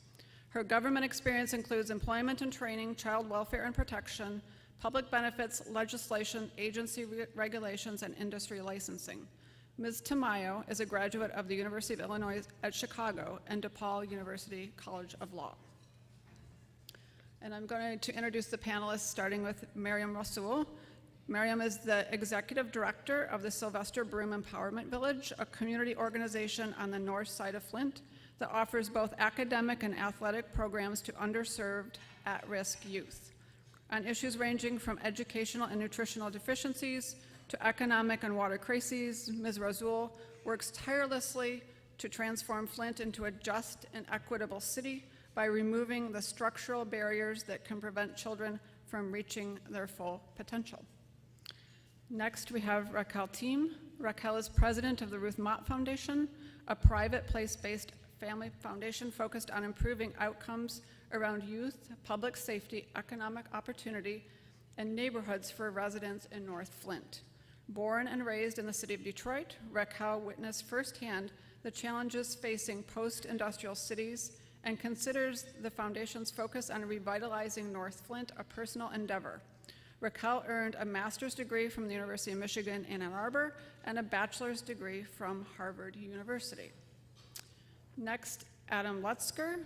Her government experience includes employment and training, child welfare and protection, public benefits, legislation, agency regulations, and industry licensing. Ms. Tamayo is a graduate of the University of Illinois at Chicago and DePaul University College of Law. And I'm going to introduce the panelists, starting with Miriam Rasool. Miriam is the Executive Director of the Sylvester Broom Empowerment Village, a community organization on the north side of Flint that offers both academic and athletic programs to underserved, at-risk youth on issues ranging from educational and nutritional deficiencies to economic and water crises. Ms. Rasool works tirelessly to transform Flint into a just and equitable city by removing the structural barriers that can prevent children from reaching their full potential. Next, we have Raquel Team. Raquel is president of the Ruth Mott Foundation, a private place-based family foundation focused on improving outcomes around youth, public safety, economic opportunity, and neighborhoods for residents in North Flint. Born and raised in the city of Detroit, Raquel witnessed firsthand the challenges facing post-industrial cities and considers the foundation's focus on revitalizing North Flint a personal endeavor. Raquel earned a master's degree from the University of Michigan in Ann Arbor and a bachelor's degree from Harvard University. Next, Adam Lutzker.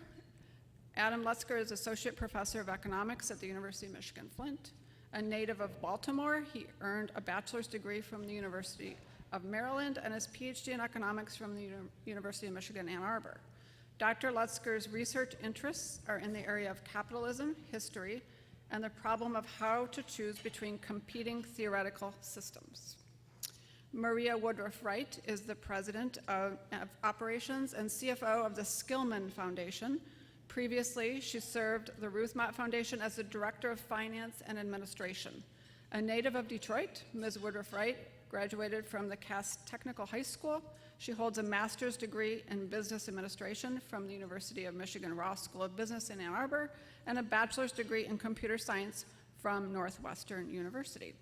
Adam Lutzker is Associate Professor of Economics at the University of Michigan-Flint. A native of Baltimore, he earned a bachelor's degree from the University of Maryland and his PhD in economics from the University of Michigan, Ann Arbor. Dr. Lutzker's research interests are in the area of capitalism, history, and the problem of how to choose between competing theoretical systems. Maria Woodruff Wright is the President of Operations and CFO of the Skillman Foundation. Previously, she served the Ruth Mott Foundation as the Director of Finance and Administration. A native of Detroit, Ms. Woodruff Wright graduated from the Cass Technical High School. She holds a master's degree in business administration from the University of Michigan Ross School of Business in Ann Arbor and a bachelor's degree in computer science from Northwestern University.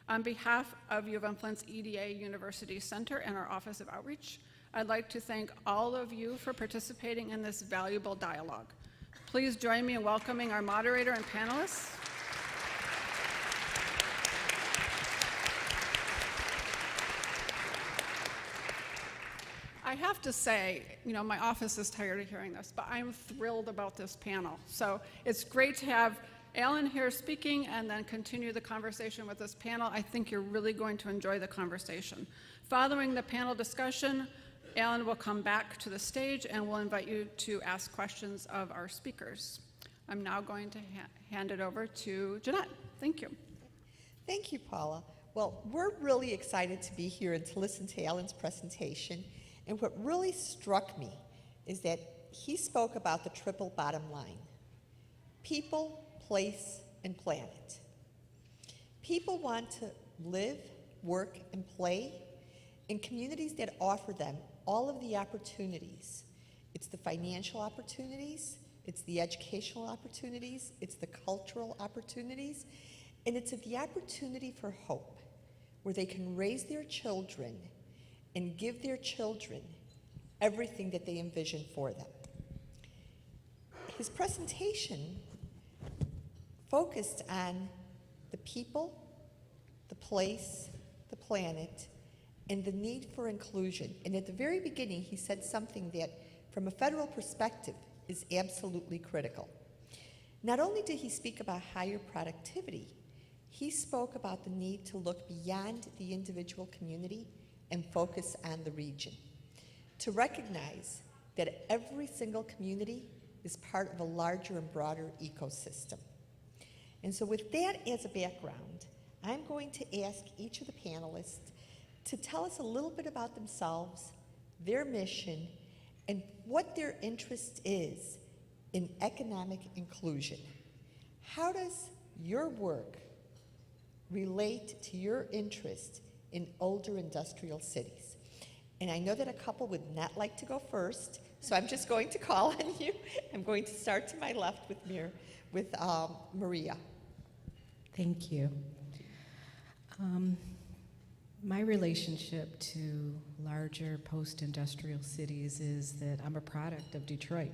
On behalf of U of M Flint's EDA University Center and our Office of Outreach, I'd like to thank all of you for participating in this valuable dialogue. Please join me in welcoming our moderator and panelists. I have to say, my office is tired of hearing this, but I'm thrilled about this panel. So it's great to have Alan here speaking and then continue the conversation with this panel. I think you're really going to enjoy the conversation. Following the panel discussion, Alan will come back to the stage and we'll invite you to ask questions of our speakers. I'm now going to hand it over to Jeanette. Thank you. Thank you, Paula. Well, we're really excited to be here and to listen to Alan's presentation. And what really struck me is that he spoke about the triple bottom line: people, place, and planet. People want to live, work, and play in communities that offer them all of the opportunities. It's the financial opportunities, it's the educational opportunities, it's the cultural opportunities, and it's the opportunity for hope, where they can raise their children and give their children everything that they envision for them. His presentation focused on the people, the place, the planet, and the need for inclusion. And at the very beginning, he said something that, from a federal perspective, is absolutely critical. Not only did he speak about higher productivity, he spoke about the need to look beyond the individual community and focus on the region, to recognize that every single community is part of a larger and broader ecosystem. And so with that as a background, I'm going to ask each of the panelists to tell us a little bit about themselves, their mission, and what their interest is in economic inclusion. How does your work relate to your interest in older industrial cities? And I know that a couple would not like to go first, so I'm just going to call on you. I'm going to start to my left with Maria. Thank you. My relationship to larger post-industrial cities is that I'm a product of Detroit.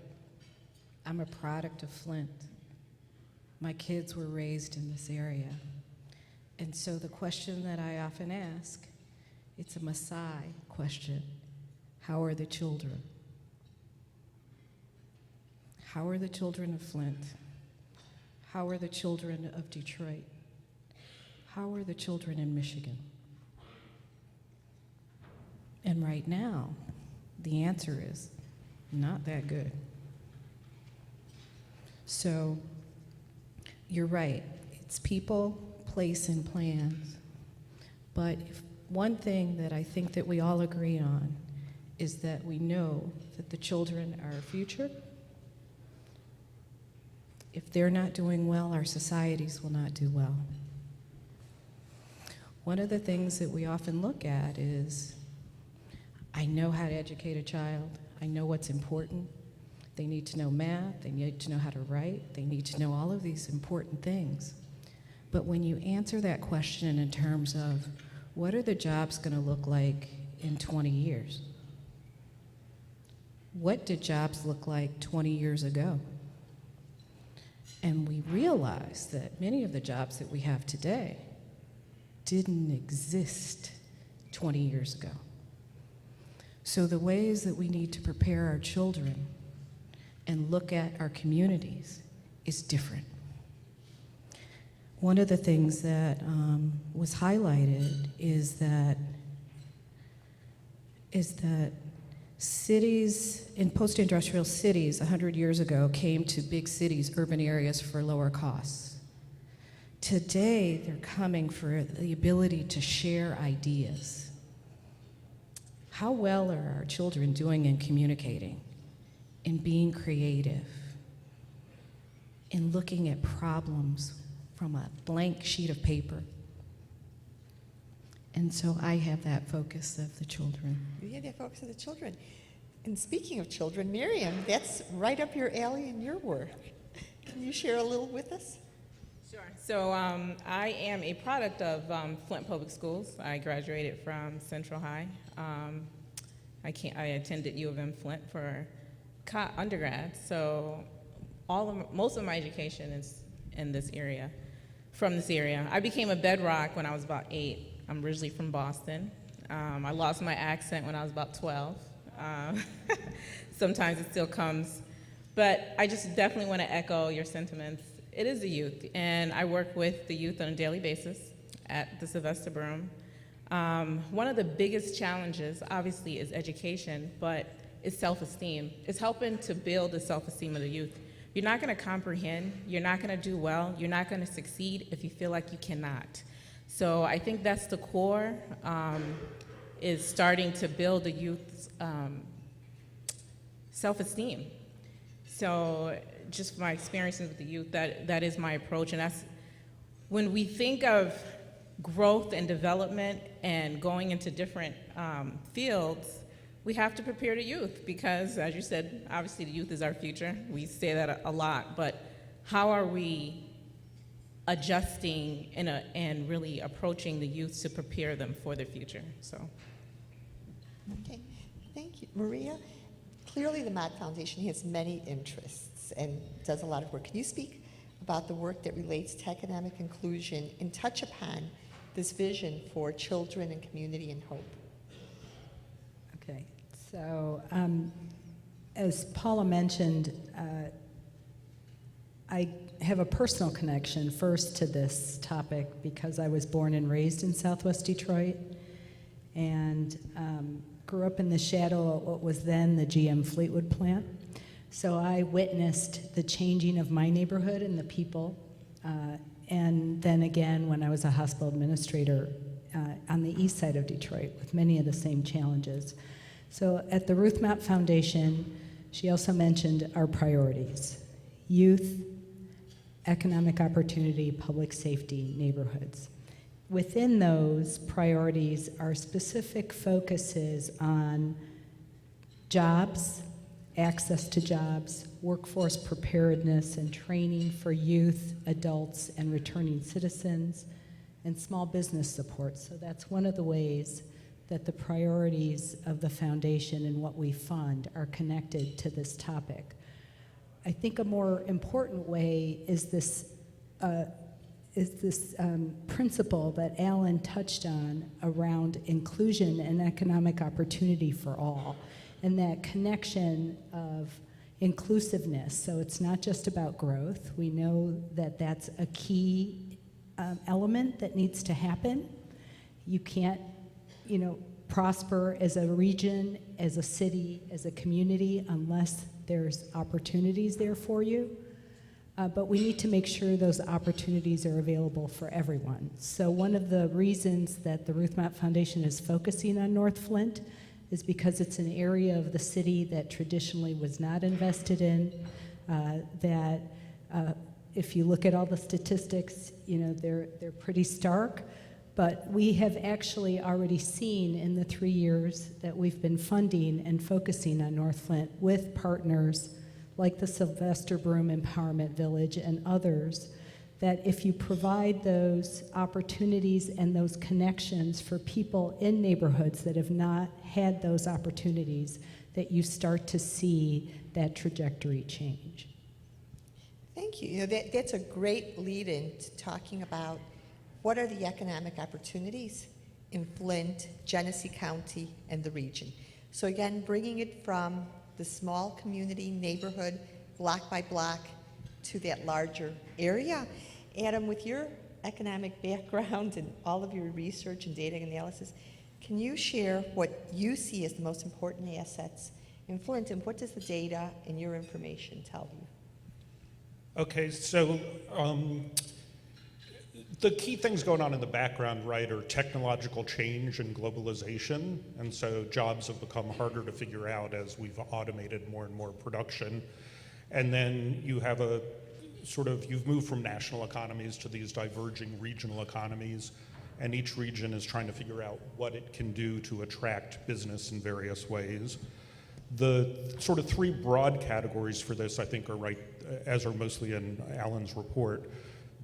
I'm a product of Flint. My kids were raised in this area. And so the question that I often ask, it's a Maasai question. How are the children? How are the children of Flint? How are the children of Detroit? How are the children in Michigan? And right now, the answer is not that good. So you're right. It's people, place, and plans. But one thing that I think that we all agree on is that we know that the children are our future. If they're not doing well, our societies will not do well. One of the things that we often look at is, I know how to educate a child. I know what's important. They need to know math. They need to know how to write. They need to know all of these important things. But when you answer that question in terms of, what are the jobs going to look like in 20 years? What did jobs look like 20 years ago? And we realize that many of the jobs that we have today didn't exist 20 years ago. So the ways that we need to prepare our children and look at our communities is different. One of the things that was highlighted is that cities, in post-industrial cities 100 years ago, came to big cities, urban areas, for lower costs. Today, they're coming for the ability to share ideas. How well are our children doing in communicating, in being creative, in looking at problems from a blank sheet of paper? And so I have that focus of the children. You have that focus of the children. And speaking of children, Miriam, that's right up your alley in your work. Can you share a little with us? Sure. So I am a product of Flint Public Schools. I graduated from Central High. I attended U of M Flint for undergrad. So most of my education is in this area, from this area. I became a bedrock when I was about 8. I'm originally from Boston. I lost my accent when I was about 12. Sometimes it still comes. But I just definitely want to echo your sentiments. It is the youth, and I work with the youth on a daily basis at the Sylvester Broom. One of the biggest challenges, obviously, is education, but it's self-esteem. It's helping to build the self-esteem of the youth. You're not going to comprehend, you're not going to do well, you're not going to succeed if you feel like you cannot. So I think that's the core, is starting to build the youth's self-esteem. So just my experiences with the youth, that is my approach. And that's when we think of growth and development and going into different fields, we have to prepare the youth because, as you said, obviously the youth is our future. We say that a lot, but how are we adjusting and really approaching the youth to prepare them for the future? So. Okay, thank you. Maria, clearly the Mott Foundation has many interests and does a lot of work. Can you speak about the work that relates to economic inclusion and touch upon this vision for children and community and hope? Okay, so as Paula mentioned, I have a personal connection first to this topic because I was born and raised in Southwest Detroit and grew up in the shadow of what was then the GM Fleetwood plant. So I witnessed the changing of my neighborhood and the people. And then again, when I was a hospital administrator on the east side of Detroit with many of the same challenges. So at the Ruth Mott Foundation, she also mentioned our priorities: youth, economic opportunity, public safety, neighborhoods. Within those priorities are specific focuses on jobs, access to jobs, workforce preparedness and training for youth, adults, and returning citizens, and small business support. So that's one of the ways that the priorities of the foundation and what we fund are connected to this topic. I think a more important way is this principle that Alan touched on around inclusion and economic opportunity for all, and that connection of inclusiveness. So it's not just about growth. We know that that's a key element that needs to happen. You can't, prosper as a region, as a city, as a community unless there's opportunities there for you. But we need to make sure those opportunities are available for everyone. So one of the reasons that the Ruth Mott Foundation is focusing on North Flint is because it's an area of the city that traditionally was not invested in, if you look at all the statistics, they're pretty stark. But we have actually already seen in the 3 years that we've been funding and focusing on North Flint with partners like the Sylvester Broom Empowerment Village and others, that if you provide those opportunities and those connections for people in neighborhoods that have not had those opportunities, that you start to see that trajectory change. Thank you. That's a great lead-in to talking about what are the economic opportunities in Flint, Genesee County, and the region. So again, bringing it from the small community neighborhood, block by block, to that larger area. Adam, with your economic background and all of your research and data analysis, can you share what you see as the most important assets in Flint, and what does the data and your information tell you? Okay, so the key things going on in the background, right, are technological change and globalization. And so jobs have become harder to figure out as we've automated more and more production. And then you have you've moved from national economies to these diverging regional economies. And each region is trying to figure out what it can do to attract business in various ways. The sort of three broad categories for this, I think, are right, as are mostly in Alan's report: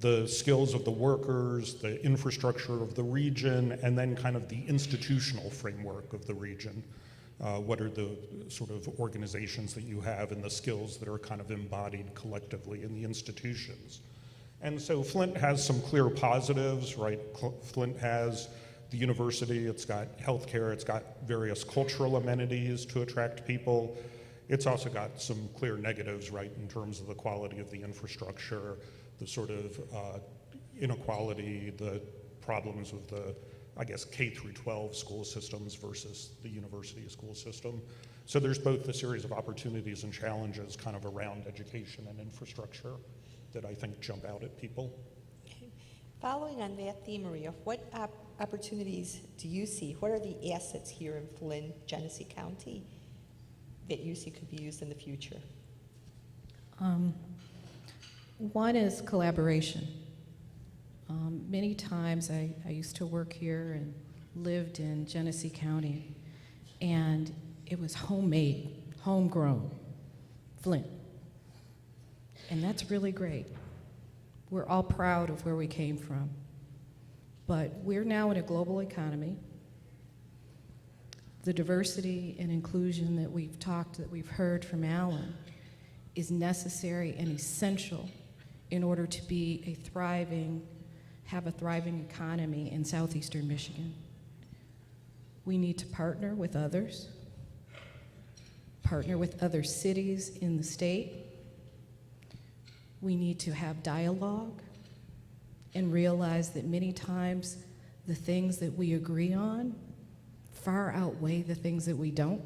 the skills of the workers, the infrastructure of the region, and then kind of the institutional framework of the region. What are the sort of organizations that you have and the skills that are kind of embodied collectively in the institutions? And so Flint has some clear positives, right? Flint has the university, it's got healthcare, it's got various cultural amenities to attract people. It's also got some clear negatives, right, in terms of the quality of the infrastructure, the sort of inequality, the problems with the, I guess, K through 12 school systems versus the university school system. So there's both a series of opportunities and challenges kind of around education and infrastructure that I think jump out at people. Following on that theme, Maria, what opportunities do you see? What are the assets here in Flint, Genesee County, that you see could be used in the future? One is collaboration. Many times I used to work here and lived in Genesee County, and it was homemade, homegrown, Flint. And that's really great. We're all proud of where we came from. But we're now in a global economy. The diversity and inclusion that we've heard from Alan is necessary and essential in order to have a thriving economy in southeastern Michigan. We need to partner with others, partner with other cities in the state. We need to have dialogue and realize that many times the things that we agree on far outweigh the things that we don't.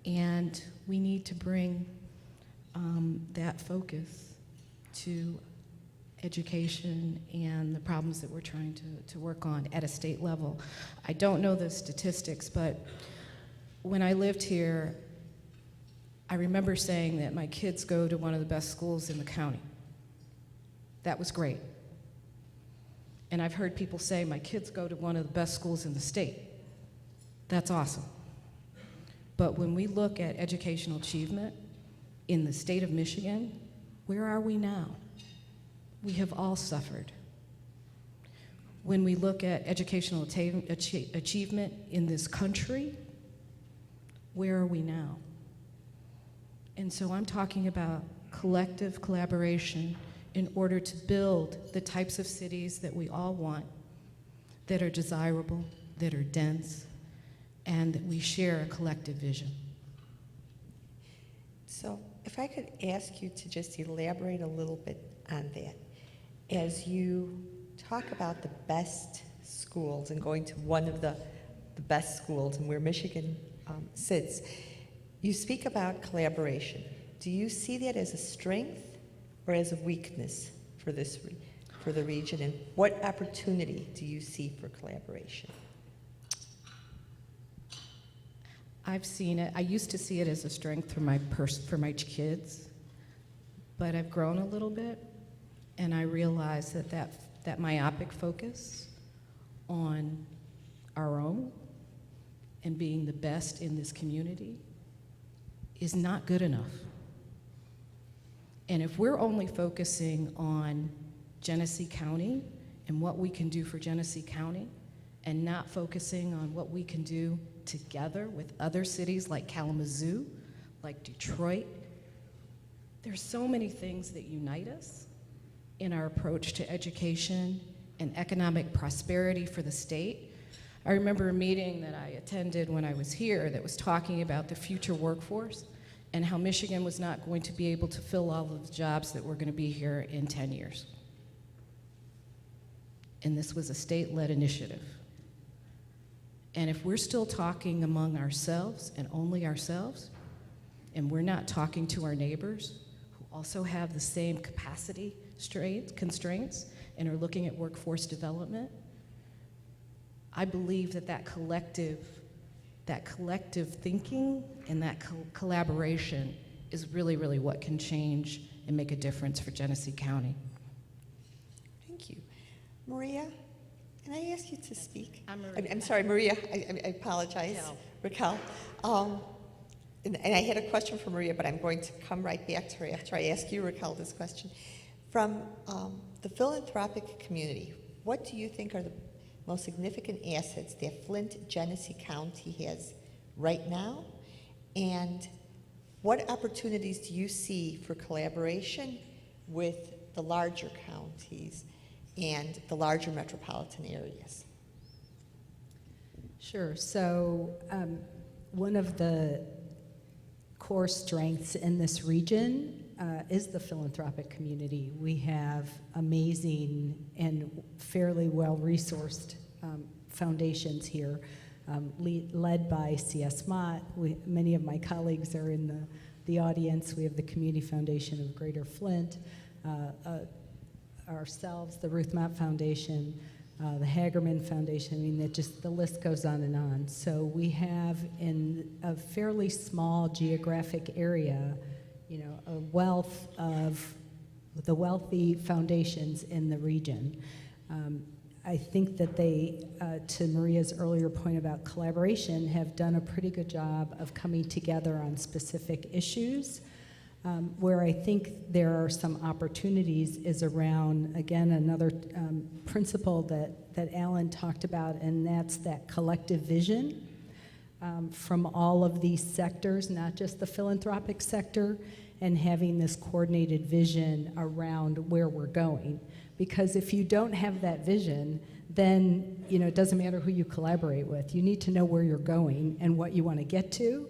And we need to bring that focus to education and the problems that we're trying to work on at a state level. I don't know the statistics, but when I lived here, I remember saying that my kids go to one of the best schools in the county. That was great. And I've heard people say, my kids go to one of the best schools in the state. That's awesome. But when we look at educational achievement in the state of Michigan, where are we now? We have all suffered. When we look at educational achievement in this country, where are we now? And so I'm talking about collective collaboration in order to build the types of cities that we all want, that are desirable, that are dense, and that we share a collective vision. So if I could ask you to just elaborate a little bit on that. As you talk about the best schools and going to one of the best schools and where Michigan sits, you speak about collaboration. Do you see that as a strength or as a weakness for for the region? And what opportunity do you see for collaboration? I've seen it. I used to see it as a strength for my kids, but I've grown a little bit, and I realize that myopic focus on our own and being the best in this community is not good enough. And if we're only focusing on Genesee County and what we can do for Genesee County and not focusing on what we can do together with other cities like Kalamazoo, like Detroit, there's so many things that unite us in our approach to education and economic prosperity for the state. I remember a meeting that I attended when I was here that was talking about the future workforce and how Michigan was not going to be able to fill all of the jobs that were going to be here in 10 years. And this was a state-led initiative. And if we're still talking among ourselves and only ourselves, and we're not talking to our neighbors who also have the same capacity constraints and are looking at workforce development, I believe that collective thinking and that collaboration is really, really what can change and make a difference for Genesee County. Thank you. Maria, can I ask you to speak? I'm Maria. I'm sorry, Maria. I apologize. Raquel. And I had a question for Maria, but I'm going to come right back to her after I ask you, Raquel, this question. From the philanthropic community, what do you think are the most significant assets that Flint, Genesee County has right now? And what opportunities do you see for collaboration with the larger counties and the larger metropolitan areas? Sure. So one of the core strengths in this region is the philanthropic community. We have amazing and fairly well-resourced foundations here, led by C.S. Mott. Many of my colleagues are in the audience. We have the Community Foundation of Greater Flint, ourselves, the Ruth Mott Foundation, the Hagerman Foundation. I mean, the list goes on and on. So we have, in a fairly small geographic area, a wealth of the wealthy foundations in the region. I think that they, to Maria's earlier point about collaboration, have done a pretty good job of coming together on specific issues. Where I think there are some opportunities is around, again, another principle that Alan talked about, and that's that collective vision from all of these sectors, not just the philanthropic sector, and having this coordinated vision around where we're going. Because if you don't have that vision, then it doesn't matter who you collaborate with. You need to know where you're going and what you want to get to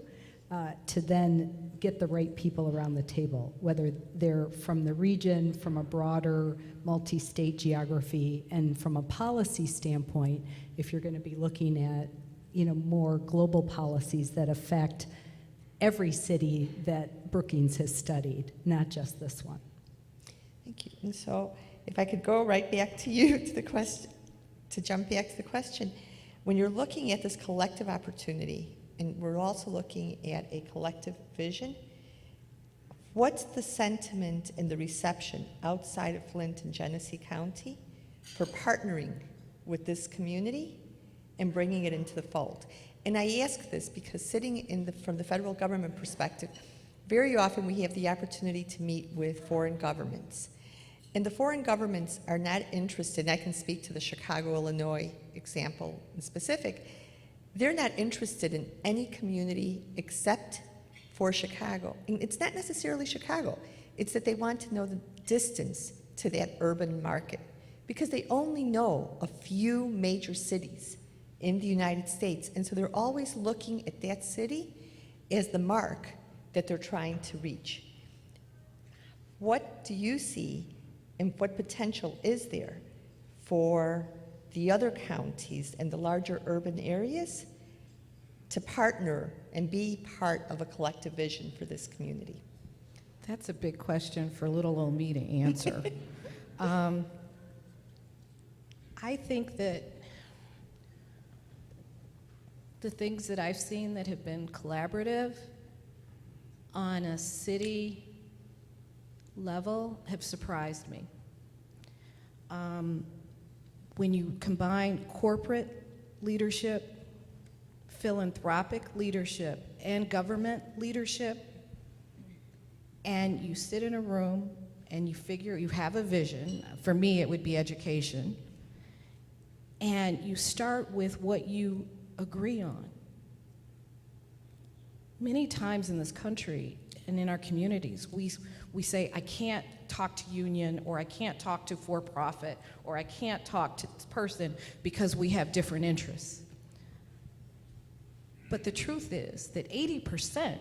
then get the right people around the table, whether they're from the region, from a broader multi-state geography, and from a policy standpoint, if you're going to be looking at more global policies that affect every city that Brookings has studied, not just this one. Thank you. And so if I could go right back to you to the question, to jump back to the question, when you're looking at this collective opportunity, and we're also looking at a collective vision, what's the sentiment and the reception outside of Flint and Genesee County for partnering with this community and bringing it into the fold? And I ask this because sitting from the federal government perspective, very often we have the opportunity to meet with foreign governments. And the foreign governments are not interested, and I can speak to the Chicago, Illinois example in specific, they're not interested in any community except for Chicago. And it's not necessarily Chicago, it's that they want to know the distance to that urban market because they only know a few major cities in the United States. And so they're always looking at that city as the mark that they're trying to reach. What do you see and what potential is there for the other counties and the larger urban areas to partner and be part of a collective vision for this community? That's a big question for little old me to answer. I think that the things that I've seen that have been collaborative on a city level have surprised me. When you combine corporate leadership, philanthropic leadership, and government leadership, and you sit in a room and you have a vision. For me, it would be education. And you start with what you agree on. Many times in this country and in our communities, we say, I can't talk to union, or I can't talk to for-profit, or I can't talk to this person because we have different interests. But the truth is that 80%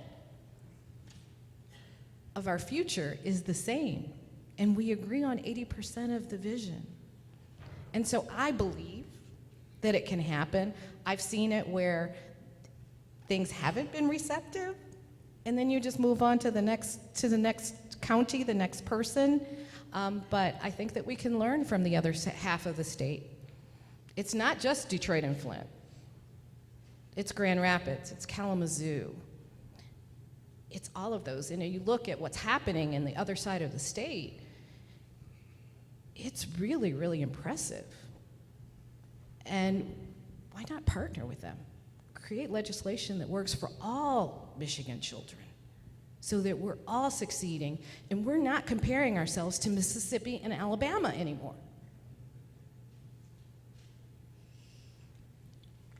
of our future is the same, and we agree on 80% of the vision. And so I believe that it can happen. I've seen it where things haven't been receptive, and then you just move on to the next county, the next person. But I think that we can learn from the other half of the state. It's not just Detroit and Flint. It's Grand Rapids, it's Kalamazoo. It's all of those. And you look at what's happening in the other side of the state, it's really, really impressive. And why not partner with them? Create legislation that works for all Michigan children so that we're all succeeding and we're not comparing ourselves to Mississippi and Alabama anymore.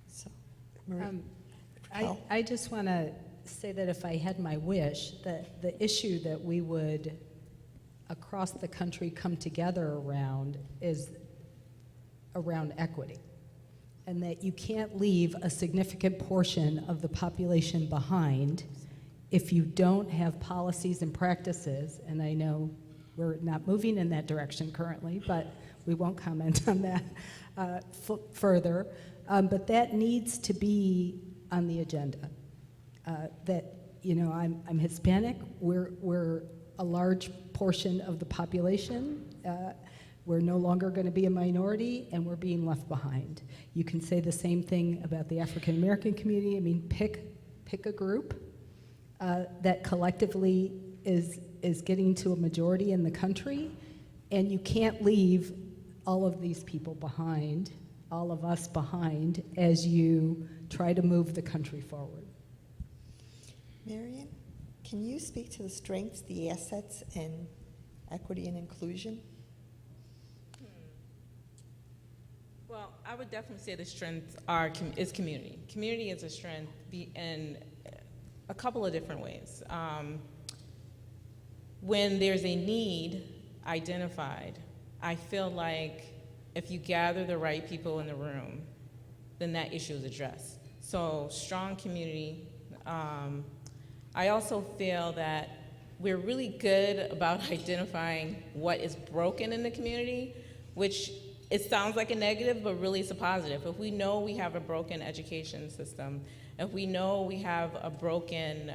So, Marie? I just want to say that if I had my wish, that the issue that we would across the country come together around is around equity, and that you can't leave a significant portion of the population behind if you don't have policies and practices, and I know we're not moving in that direction currently, but we won't comment on that further, but that needs to be on the agenda. That, I'm Hispanic, we're a large portion of the population, we're no longer going to be a minority, and we're being left behind. You can say the same thing about the African American community. I mean, pick a group that collectively is getting to a majority in the country, and you can't leave all of these people behind, all of us behind, as you try to move the country forward. Marion, can you speak to the strengths, the assets, and equity and inclusion? Well, I would definitely say the strength is community. Community is a strength in a couple of different ways. When there's a need identified, I feel like if you gather the right people in the room, then that issue is addressed. So strong community. I also feel that we're really good about identifying what is broken in the community, which it sounds like a negative, but really it's a positive. If we know we have a broken education system, if we know we have a broken,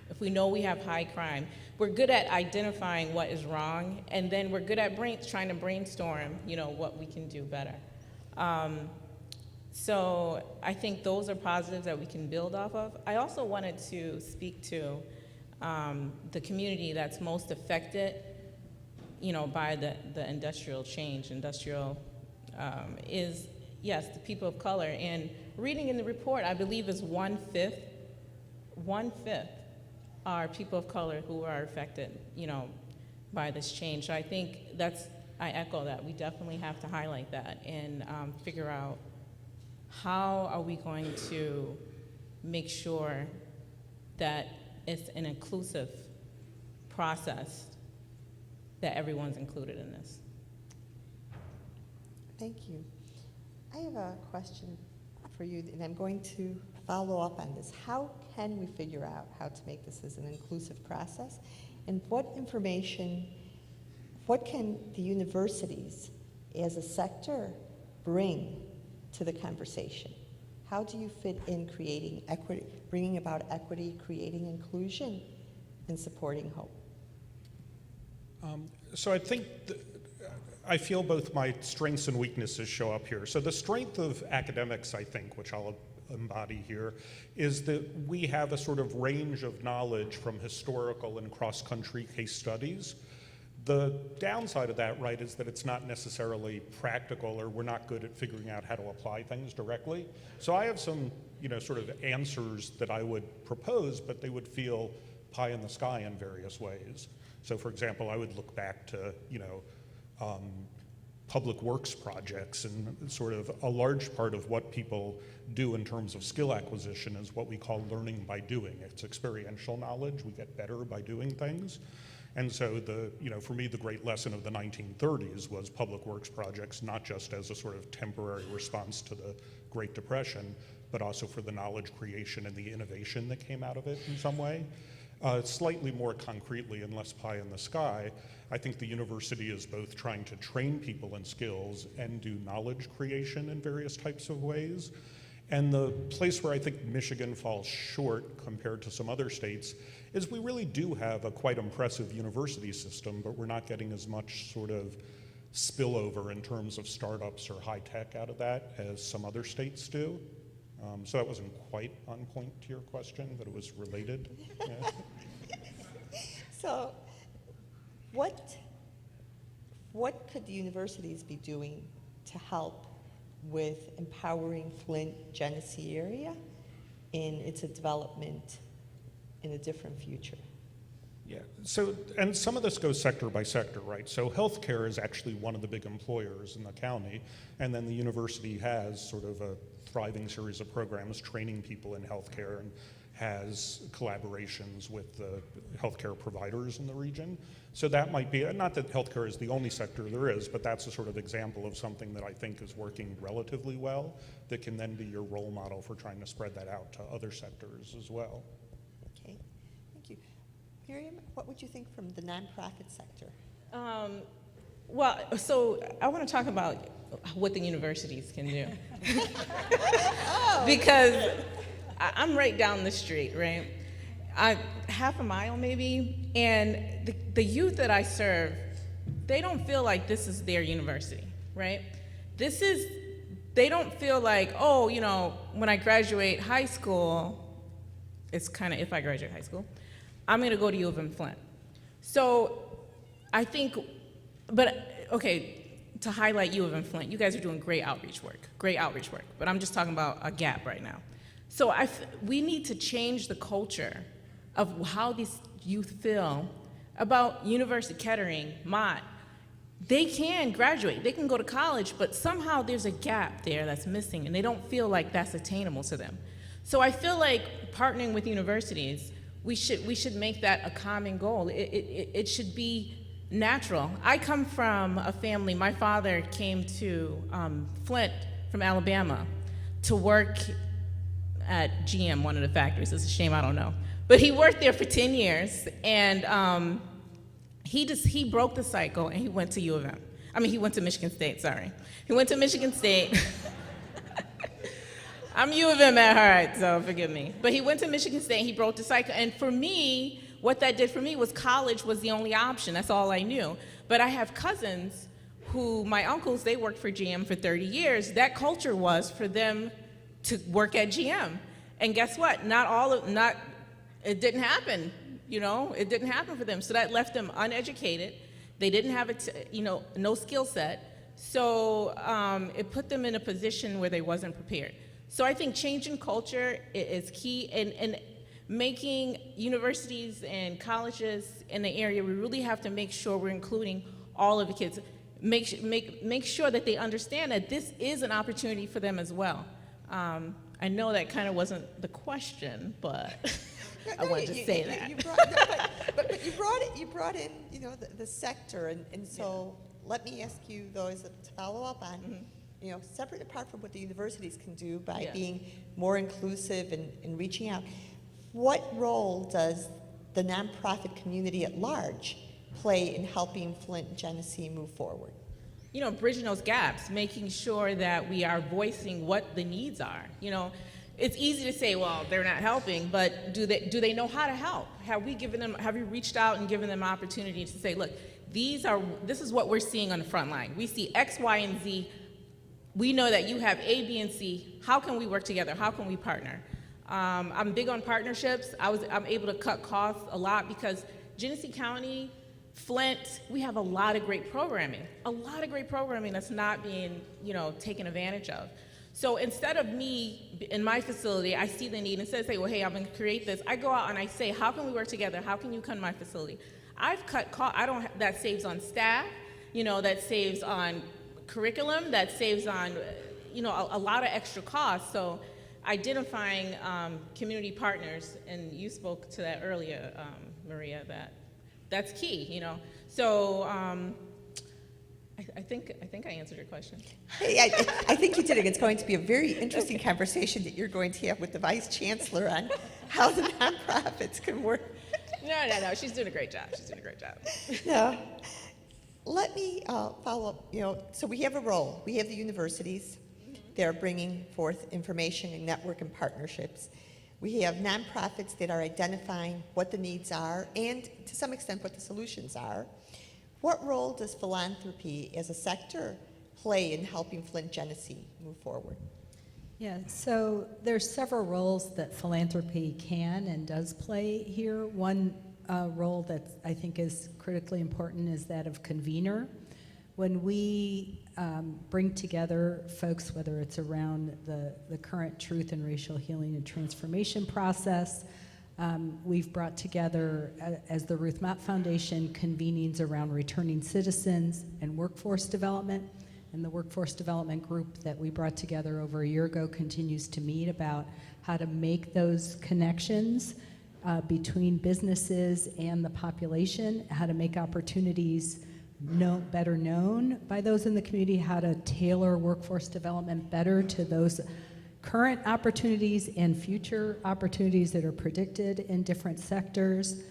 if we know we have high crime, we're good at identifying what is wrong, and then we're good at trying to brainstorm, what we can do better. So I think those are positives that we can build off of. I also wanted to speak to the community that's most affected, by the industrial change. Is, yes, the people of color. And reading in the report, I believe is 1/5 are people of color who are affected, by this change. So I think I echo that. We definitely have to highlight that and figure out how are we going to make sure that it's an inclusive process, that everyone's included in this. Thank you. I have a question for you, and I'm going to follow up on this. How can we figure out how to make this as an inclusive process? And what can the universities as a sector bring to the conversation? How do you fit in creating equity, bringing about equity, creating inclusion, and supporting hope? So I think I feel both my strengths and weaknesses show up here. So the strength of academics, I think, which I'll embody here, is that we have a sort of range of knowledge from historical and cross-country case studies. The downside of that, right, is that it's not necessarily practical, or we're not good at figuring out how to apply things directly. So I have some, sort of answers that I would propose, but they would feel pie in the sky in various ways. So for example, I would look back to, public works projects, and sort of a large part of what people do in terms of skill acquisition is what we call learning by doing. It's experiential knowledge. We get better by doing things. And so for me, the great lesson of the 1930s was public works projects, not just as a sort of temporary response to the Great Depression, but also for the knowledge creation and the innovation that came out of it in some way. Slightly more concretely and less pie in the sky, I think the university is both trying to train people in skills and do knowledge creation in various types of ways. And the place where I think Michigan falls short compared to some other states is we really do have a quite impressive university system, but we're not getting as much sort of spillover in terms of startups or high tech out of that as some other states do. So that wasn't quite on point to your question, but it was related. Yeah. So what could the universities be doing to help with empowering Flint, Genesee area in its development in a different future? Yeah, so, and some of this goes sector by sector, right? So healthcare is actually one of the big employers in the county, and then the university has sort of a thriving series of programs training people in healthcare and has collaborations with the healthcare providers in the region. So that might be, not that healthcare is the only sector there is, but that's a sort of example of something that I think is working relatively well that can then be your role model for trying to spread that out to other sectors as well. Okay, thank you. Miriam, what would you think from the nonprofit sector? Well, so I want to talk about what the universities can do. Because I'm right down the street, right? Half a mile maybe, and the youth that I serve, they don't feel like this is their university, right? They don't feel like, oh, when I graduate high school, it's kind of, if I graduate high school, I'm gonna go to U of M Flint. So I think, but okay, to highlight U of M Flint, you guys are doing great outreach work, but I'm just talking about a gap right now. So we need to change the culture of how these youth feel about University, Kettering, Mott. They can graduate, they can go to college, but somehow there's a gap there that's missing, and they don't feel like that's attainable to them. So I feel like partnering with universities, we should make that a common goal. It should be natural. I come from a family, my father came to Flint from Alabama to work at GM, one of the factories. It's a shame I don't know. But he worked there for 10 years, and he broke the cycle, and he went to U of M. he went to Michigan State, sorry. He went to Michigan State. I'm U of M at heart, so forgive me. But he went to Michigan State, he broke the cycle. And for me, what that did for me was college was the only option. That's all I knew. But I have cousins who, my uncles, they worked for GM for 30 years. That culture was for them to work at GM. And guess what? It didn't happen. It didn't happen for them. So that left them uneducated. They didn't have no skill set. So it put them in a position where they wasn't prepared. So I think changing culture is key, and making universities and colleges in the area, we really have to make sure we're including all of the kids. Make sure that they understand that this is an opportunity for them as well. I know that kind of wasn't the question, but I wanted to say that. But you brought in, the sector, and so let me ask you though, to follow up on, separate apart from what the universities can do by being more inclusive and reaching out, what role does the nonprofit community at large play in helping Flint and Genesee move forward? Bridging those gaps, making sure that we are voicing what the needs are. It's easy to say, well, they're not helping, but do they know how to help? Have we reached out and given them opportunity to say, look, this is what we're seeing on the front line. We see X, Y, and Z. We know that you have A, B, and C. How can we work together? How can we partner? I'm big on partnerships. I'm able to cut costs a lot because Genesee County, Flint, we have a lot of great programming that's not being, taken advantage of. So instead of me in my facility, I see the need, instead of saying, well, hey, I'm gonna create this, I go out and I say, how can we work together? How can you come to my facility? I've cut costs, that saves on staff, that saves on curriculum, that saves on, a lot of extra costs. So identifying community partners, and you spoke to that earlier, Maria, that's key, So I think I answered your question. Hey, I think you did it. It's going to be a very interesting conversation that you're going to have with the Vice Chancellor on how the nonprofits can work. No, she's doing a great job. No. Let me follow up. So we have a role. We have the universities. They're bringing forth information and network and partnerships. We have nonprofits that are identifying what the needs are and, to some extent, what the solutions are. What role does philanthropy as a sector play in helping Flint Genesee move forward? Yeah, so there's several roles that philanthropy can and does play here. One role that I think is critically important is that of convener. When we bring together folks, whether it's around the current truth and racial healing and transformation process, we've brought together, as the Ruth Mott Foundation, convenings around returning citizens and workforce development. And the workforce development group that we brought together over a year ago continues to meet about how to make those connections between businesses and the population, how to make opportunities better known by those in the community, how to tailor workforce development better to those current opportunities and future opportunities that are predicted in different sectors,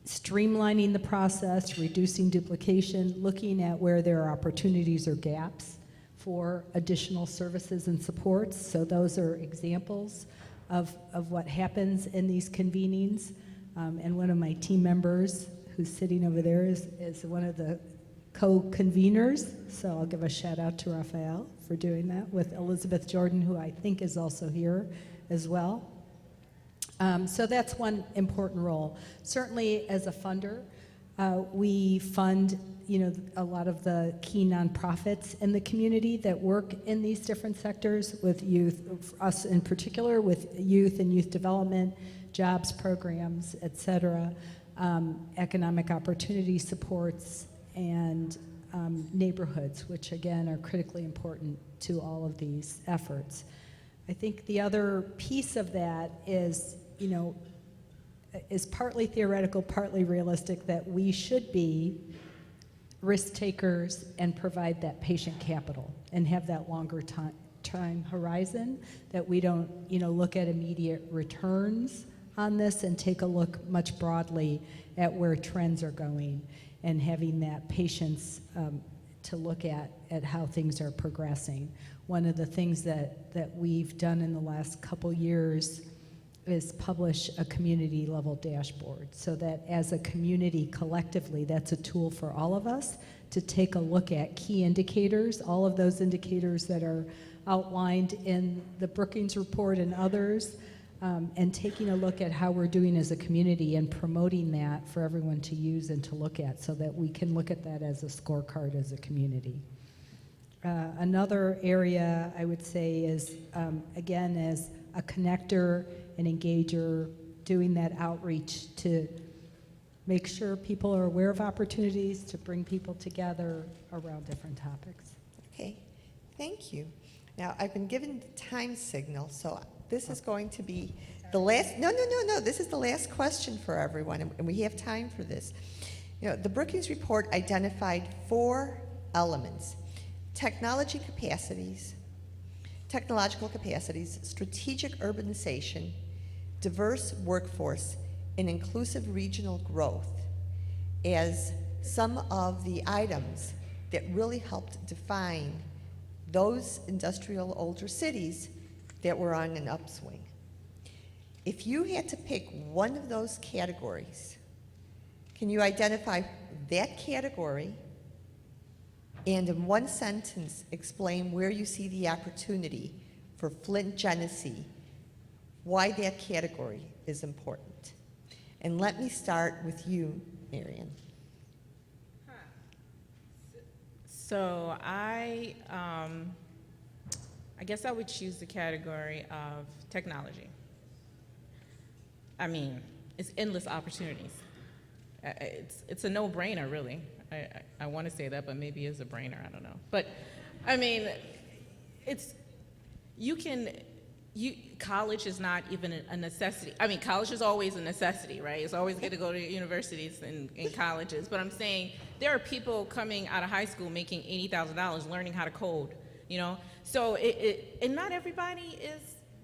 streamlining the process, reducing duplication, looking at where there are opportunities or gaps for additional services and supports. So those are examples of what happens in these convenings. And one of my team members who's sitting over there is one of the co-conveners. So I'll give a shout out to Raphael for doing that with Elizabeth Jordan, who I think is also here as well. So that's one important role. Certainly as a funder, we fund a lot of the key nonprofits in the community that work in these different sectors with youth, us in particular, with youth and youth development, jobs programs, et cetera, economic opportunity supports, and neighborhoods, which again are critically important to all of these efforts. I think the other piece of that is partly theoretical, partly realistic, that we should be risk takers and provide that patient capital and have that longer time horizon, that we don't look at immediate returns on this and take a look much broadly at where trends are going. and having that patience to look at how things are progressing. One of the things that we've done in the last couple years is publish a community level dashboard, so that as a community collectively, that's a tool for all of us to take a look at key indicators, all of those indicators that are outlined in the Brookings report and others, and taking a look at how we're doing as a community and promoting that for everyone to use and to look at, so that we can look at that as a scorecard as a community. Another area I would say is, again, as a connector, an engager, doing that outreach to make sure people are aware of opportunities to bring people together around different topics. Okay, thank you. Now, I've been given the time signal, so this is going to be the last, no, this is the last question for everyone, and we have time for this. You know, the Brookings report identified 4 elements: technological capacities, strategic urbanization, diverse workforce, and inclusive regional growth as some of the items that really helped define those industrial older cities that were on an upswing. If you had to pick one of those categories, can you identify that category and in one sentence explain where you see the opportunity for Flint Genesee, why that category is important? And let me start with you, Marion. So I guess I would choose the category of technology. I mean, it's endless opportunities. It's a no-brainer, really. I want to say that, but maybe it's a brainer, I don't know. But, I mean, college is not even a necessity. I mean, college is always a necessity, right? It's always good to go to universities and colleges. But I'm saying there are people coming out of high school making $80,000 learning how to code, you know? So and not everybody is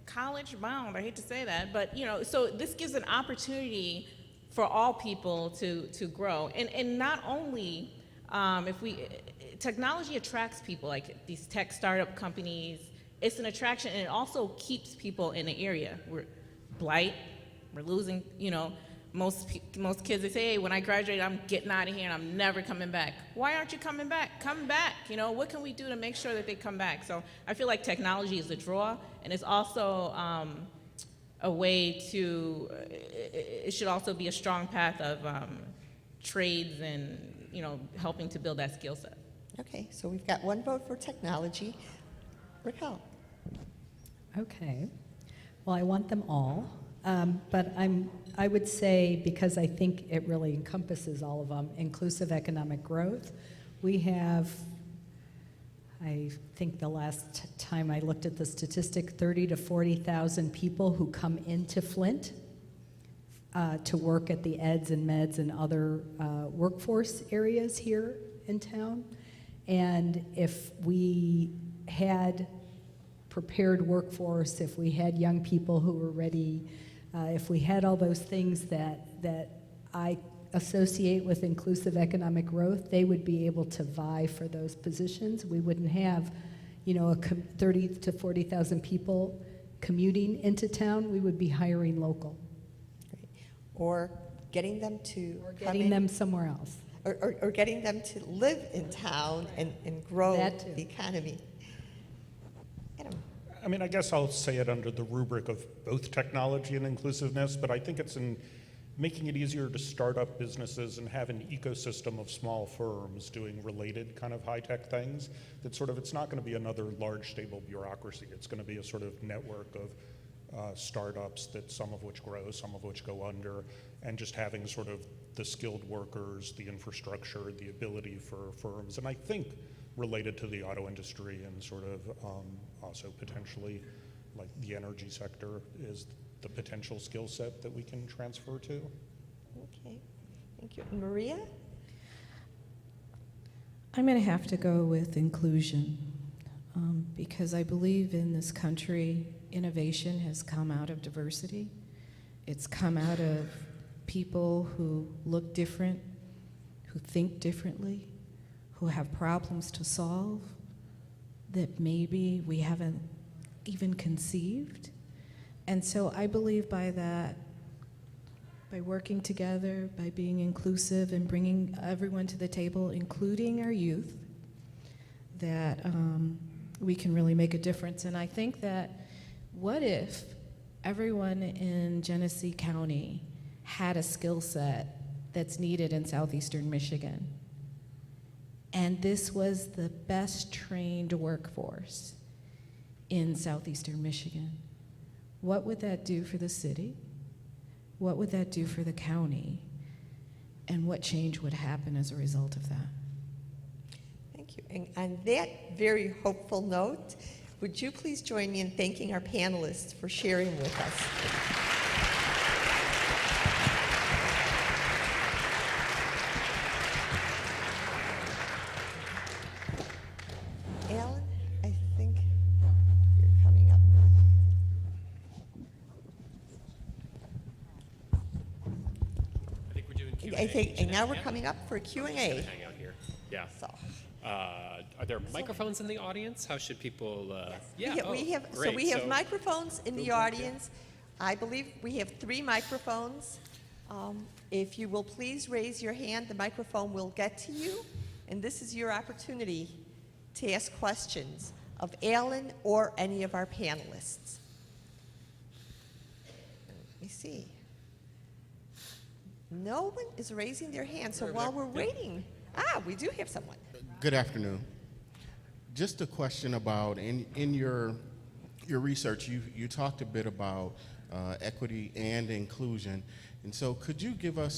college bound, I hate to say that, but, you know, so this gives an opportunity for all people to grow. And not only technology attracts people, like these tech startup companies, it's an attraction, and it also keeps people in the area. We're losing, you know, most kids, they say, hey, when I graduate, I'm getting out of here and I'm never coming back. Why aren't you coming back? Come back, you know, what can we do to make sure that they come back? So I feel like technology is a draw, and it's also a way to, it should also be a strong path of trades and, you know, helping to build that skill set. Okay, so we've got 1 vote for technology. Raquel. Okay. Well, I want them all, but I would say, because I think it really encompasses all of them, inclusive economic growth. We have, I think the last time I looked at the statistic, 30 to 40,000 people who come into Flint to work at the eds and meds and other workforce areas here in town. And if we had prepared workforce, if we had young people who were ready, if we had all those things that I associate with inclusive economic growth, they would be able to vie for those positions. We wouldn't have, you know, 30 to 40,000 people commuting into town. We would be hiring local. Or getting them to getting them somewhere else. Or getting them to live in town and grow the economy. Adam. I mean, I guess I'll say it under the rubric of both technology and inclusiveness, but I think it's in making it easier to start up businesses and have an ecosystem of small firms doing related kind of high-tech things. That sort of, it's not going to be another large, stable bureaucracy. It's going to be a sort of network of startups that some of which grow, some of which go under, and just having sort of the skilled workers, the infrastructure, the ability for firms, and I think related to the auto industry and sort of also potentially like the energy sector is the potential skill set that we can transfer to. Okay, thank you. Maria? I'm going to have to go with inclusion because I believe in this country, innovation has come out of diversity. It's come out of people who look different, who think differently, who have problems to solve that maybe we haven't even conceived. And so I believe by that, by working together, by being inclusive and bringing everyone to the table, including our youth, that we can really make a difference. And I think that what if everyone in Genesee County had a skill set that's needed in southeastern Michigan, and this was the best trained workforce in southeastern Michigan? What would that do for the city? What would that do for the county? And what change would happen as a result of that? Thank you. And on that very hopeful note, would you please join me in thanking our panelists for sharing with us? Alan, I think you're coming up. I think we're doing Q&A. I think, and now we're Yeah. coming up for a Q&A. Hang out here. Yeah. So, Are there microphones in the audience? How should people? we have, Great. so we have microphones in the audience. I believe we have 3 microphones. If you will please raise your hand, the microphone will get to you. And this is your opportunity to ask questions of Alan or any of our panelists. Let me see. No one is raising their hand, so while we're waiting, we do have someone. Good afternoon. Just a question about, in your research, you talked a bit about equity and inclusion. And so could you give us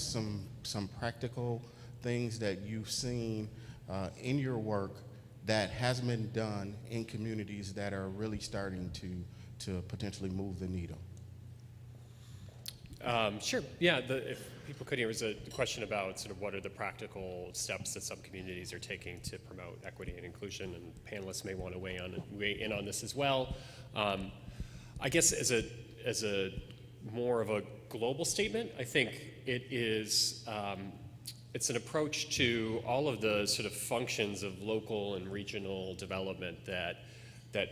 some practical things that you've seen in your work that hasn't been done in communities that are really starting to potentially move the needle? Sure. Yeah. If people could hear, was a question about sort of what are the practical steps that some communities are taking to promote equity and inclusion, and panelists may want to weigh in on this as well. I guess as a more of a global statement, I think it is. It's an approach to all of the sort of functions of local and regional development that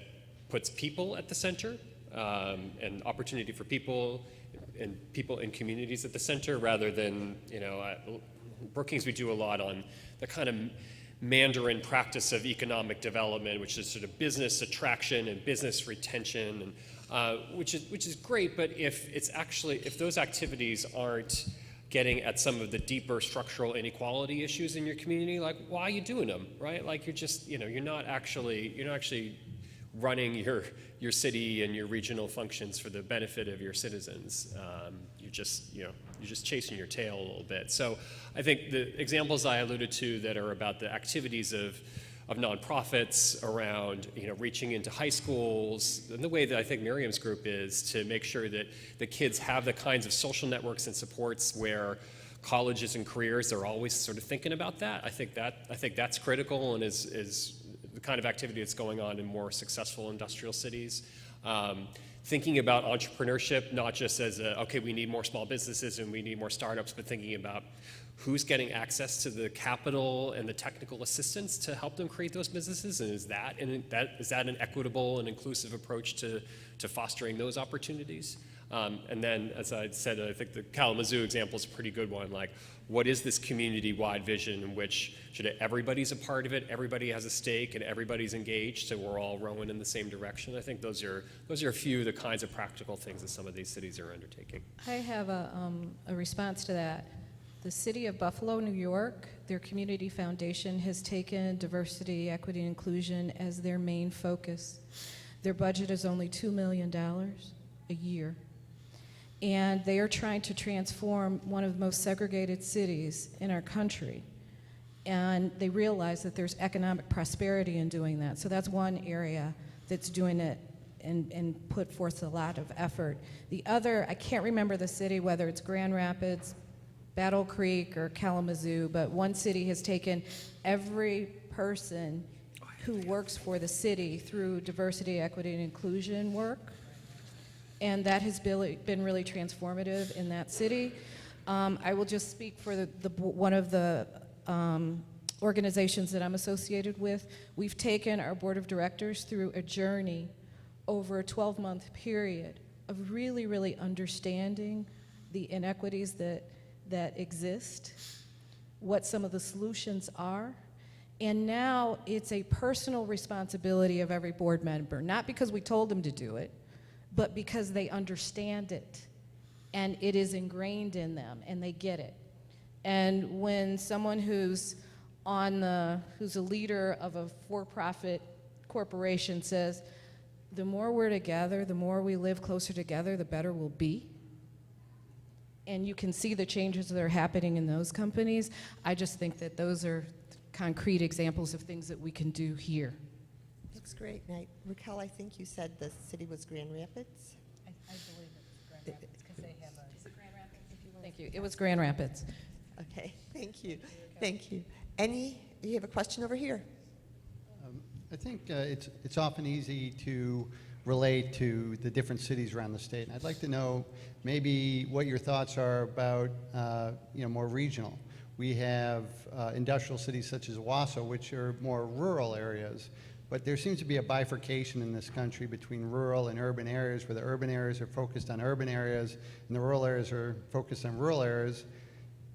puts people at the center, and opportunity for people and people in communities at the center, rather than, at Brookings we do a lot on the kind of Mandarin practice of economic development, which is sort of business attraction and business retention, and which is great. But if those activities aren't getting at some of the deeper structural inequality issues in your community, like, why are you doing them, right? Like, you're just, you're not actually running your city and your regional functions for the benefit of your citizens. You're just chasing your tail a little bit. So I think the examples I alluded to that are about the activities of nonprofits around, reaching into high schools, and the way that I think Miriam's group is to make sure that the kids have the kinds of social networks and supports where colleges and careers are always sort of thinking about that. I think that's critical, and is the kind of activity that's going on in more successful industrial cities. Thinking about entrepreneurship, not just as okay, we need more small businesses and we need more startups, but thinking about who's getting access to the capital and the technical assistance to help them create those businesses, and is that an equitable and inclusive approach to fostering those opportunities? And then, as I said, I think the Kalamazoo example is a pretty good one. Like, what is this community-wide vision in which everybody's a part of it, everybody has a stake, and everybody's engaged, so we're all rowing in the same direction? I think those are a few of the kinds of practical things that some of these cities are undertaking. I have a response to that. The City of Buffalo, New York, their community foundation has taken diversity, equity, and inclusion as their main focus. Their budget is only $2 million a year. And they are trying to transform one of the most segregated cities in our country. And they realize that there's economic prosperity in doing that. So that's one area that's doing it and put forth a lot of effort. The other, I can't remember the city, whether it's Grand Rapids, Battle Creek, or Kalamazoo, but one city has taken every person who works for the city through diversity, equity, and inclusion work. And that has been really transformative in that city. I will just speak for one of the organizations that I'm associated with, we've taken our board of directors through a journey over a 12-month period of really, really understanding the inequities that exist, what some of the solutions are, and now it's a personal responsibility of every board member, not because we told them to do it, but because they understand it, and it is ingrained in them, and they get it. And when someone who's a leader of a for-profit corporation says, the more we're together, the more we live closer together, the better we'll be, and you can see the changes that are happening in those companies, I just think that those are concrete examples of things that we can do here. That's great. Now, Raquel, I think you said the city was Grand Rapids? I believe it's Grand Rapids because they have a... Is it Grand Rapids? Thank you. It was Grand Rapids. Okay, thank you. Thank you. You have a question over here? I think it's often easy to relate to the different cities around the state. And I'd like to know maybe what your thoughts are about more regional. We have industrial cities such as Wausau, which are more rural areas, but there seems to be a bifurcation in this country between rural and urban areas, where the urban areas are focused on urban areas and the rural areas are focused on rural areas.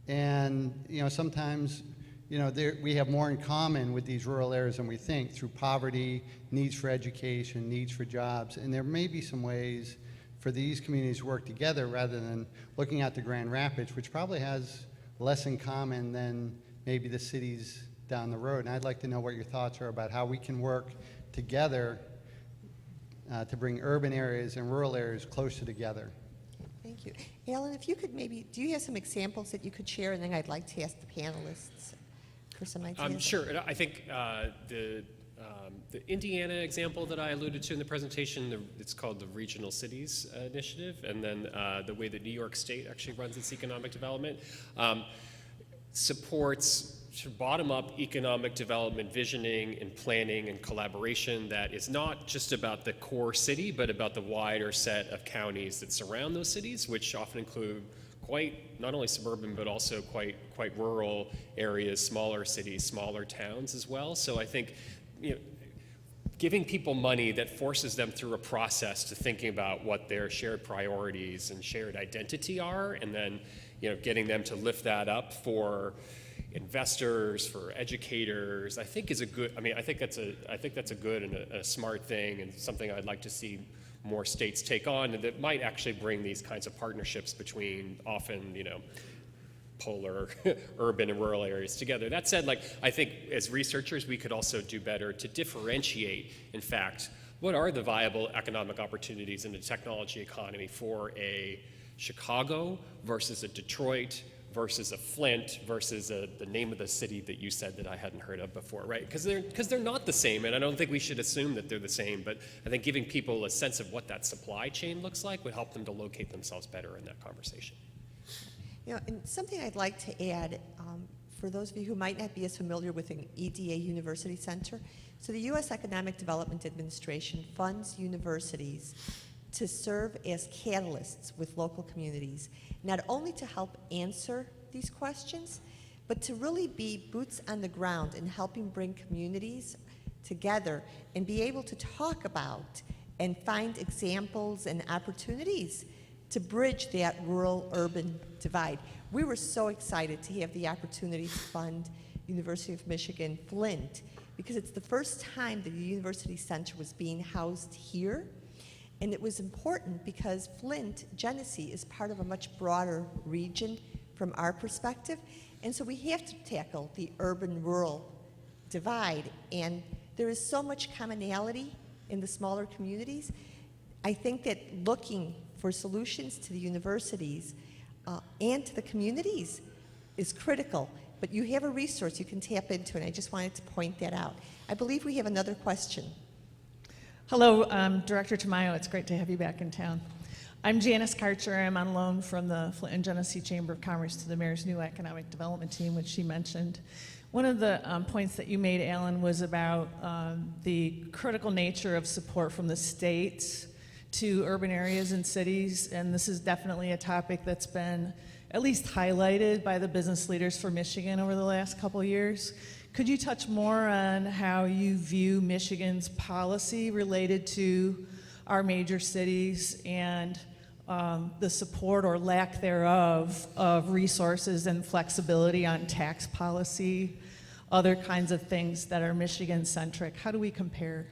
And sometimes we have more in common with these rural areas than we think, through poverty, needs for education, needs for jobs, and there may be some ways for these communities to work together rather than looking at the Grand Rapids, which probably has less in common than maybe the cities down the road. And I'd like to know what your thoughts are about how we can work together to bring urban areas and rural areas closer together. Thank you. Alan, if you could do you have some examples that you could share, and then I'd like to ask the panelists for some ideas. Sure. I think the Indiana example that I alluded to in the presentation, it's called the Regional Cities Initiative, and then the way that New York State actually runs its economic development supports bottom-up economic development visioning and planning and collaboration that is not just about the core city, but about the wider set of counties that surround those cities, which often include not only suburban, but also quite rural areas, smaller cities, smaller towns as well. So I think, giving people money that forces them through a process to thinking about what their shared priorities and shared identity are, and then, getting them to lift that up for investors, for educators, I think is a good. I think that's a good and a smart thing, and something I'd like to see more states take on, and that might actually bring these kinds of partnerships between often, polar urban and rural areas together. That said, I think as researchers, we could also do better to differentiate, in fact, what are the viable economic opportunities in the technology economy for a Chicago versus a Detroit versus a Flint versus the name of the city that you said that I hadn't heard of before, right? Because they're not the same, and I don't think we should assume that they're the same, but I think giving people a sense of what that supply chain looks like would help them to locate themselves better in that conversation. And something I'd like to add, for those of you who might not be as familiar with an EDA University Center, so the U.S. Economic Development Administration funds universities to serve as catalysts with local communities, not only to help answer these questions, but to really be boots on the ground in helping bring communities together and be able to talk about and find examples and opportunities to bridge that rural-urban divide. We were so excited to have the opportunity to fund University of Michigan-Flint because it's the first time that the University Center was being housed here. And it was important because Flint, Genesee, is part of a much broader region from our perspective. And so we have to tackle the urban-rural divide. And there is so much commonality in the smaller communities. I think that looking for solutions to the universities and to the communities is critical. But you have a resource you can tap into, and I just wanted to point that out. I believe we have another question. Hello, Director Tamayo. It's great to have you back in town. I'm Janice Karcher. I'm on loan from the Flint and Genesee Chamber of Commerce to the Mayor's new economic development team, which she mentioned. One of the points that you made, Alan, was about the critical nature of support from the states to urban areas and cities, and this is definitely a topic that's been at least highlighted by the business leaders for Michigan over the last couple of years. Could you touch more on how you view Michigan's policy related to our major cities and the support or lack thereof of resources and flexibility on tax policy, other kinds of things that are Michigan-centric? How do we compare?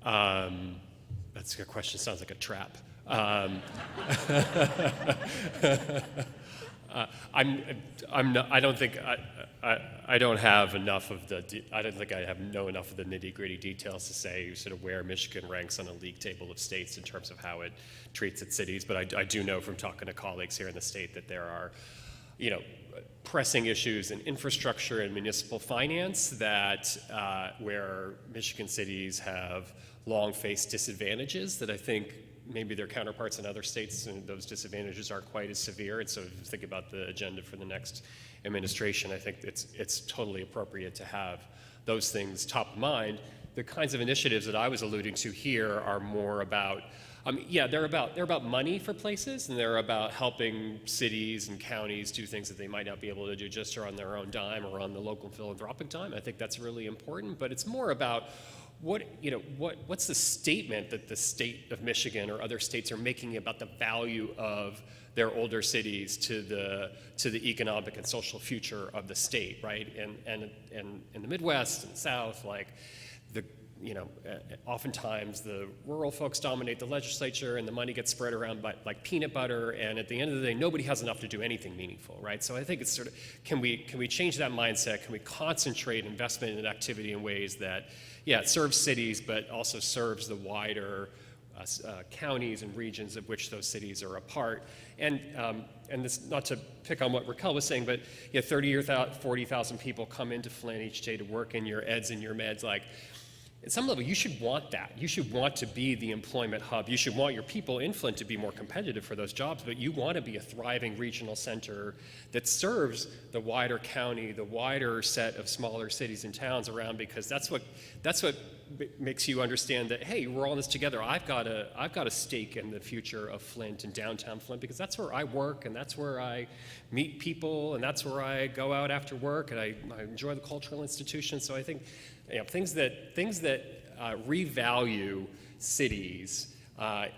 That's a good question. Sounds like a trap. I don't think I don't have enough of the. I don't think I know enough of the nitty-gritty details to say sort of where Michigan ranks on a league table of states in terms of how it treats its cities. But I do know from talking to colleagues here in the state that there are, pressing issues in infrastructure and municipal finance that where Michigan cities have long faced disadvantages that I think maybe their counterparts in other states, and those disadvantages aren't quite as severe. And so if you think about the agenda for the next administration, I think it's totally appropriate to have those things top of mind. The kinds of initiatives that I was alluding to here are more about, they're about money for places, and they're about helping cities and counties do things that they might not be able to do just on their own dime or on the local philanthropic dime. I think that's really important, but it's more about what's the statement that the state of Michigan or other states are making about the value of their older cities to the economic and social future of the state, right? And in the Midwest and South, like oftentimes the rural folks dominate the legislature and the money gets spread around like peanut butter, and at the end of the day, nobody has enough to do anything meaningful, right? So I think it's sort of, can we change that mindset? Can we concentrate investment and activity in ways that, it serves cities, but also serves the wider counties and regions of which those cities are a part? And this, not to pick on what Raquel was saying, but 30 or 40,000 people come into Flint each day to work in your eds and your meds. Like, at some level, you should want that. You should want to be the employment hub. You should want your people in Flint to be more competitive for those jobs, but you want to be a thriving regional center that serves the wider county, the wider set of smaller cities and towns around, because that's what makes you understand that, hey, we're all in this together. I've got a stake in the future of Flint and downtown Flint, because that's where I work, and that's where I meet people, and that's where I go out after work, and I enjoy the cultural institution. So I think things that revalue cities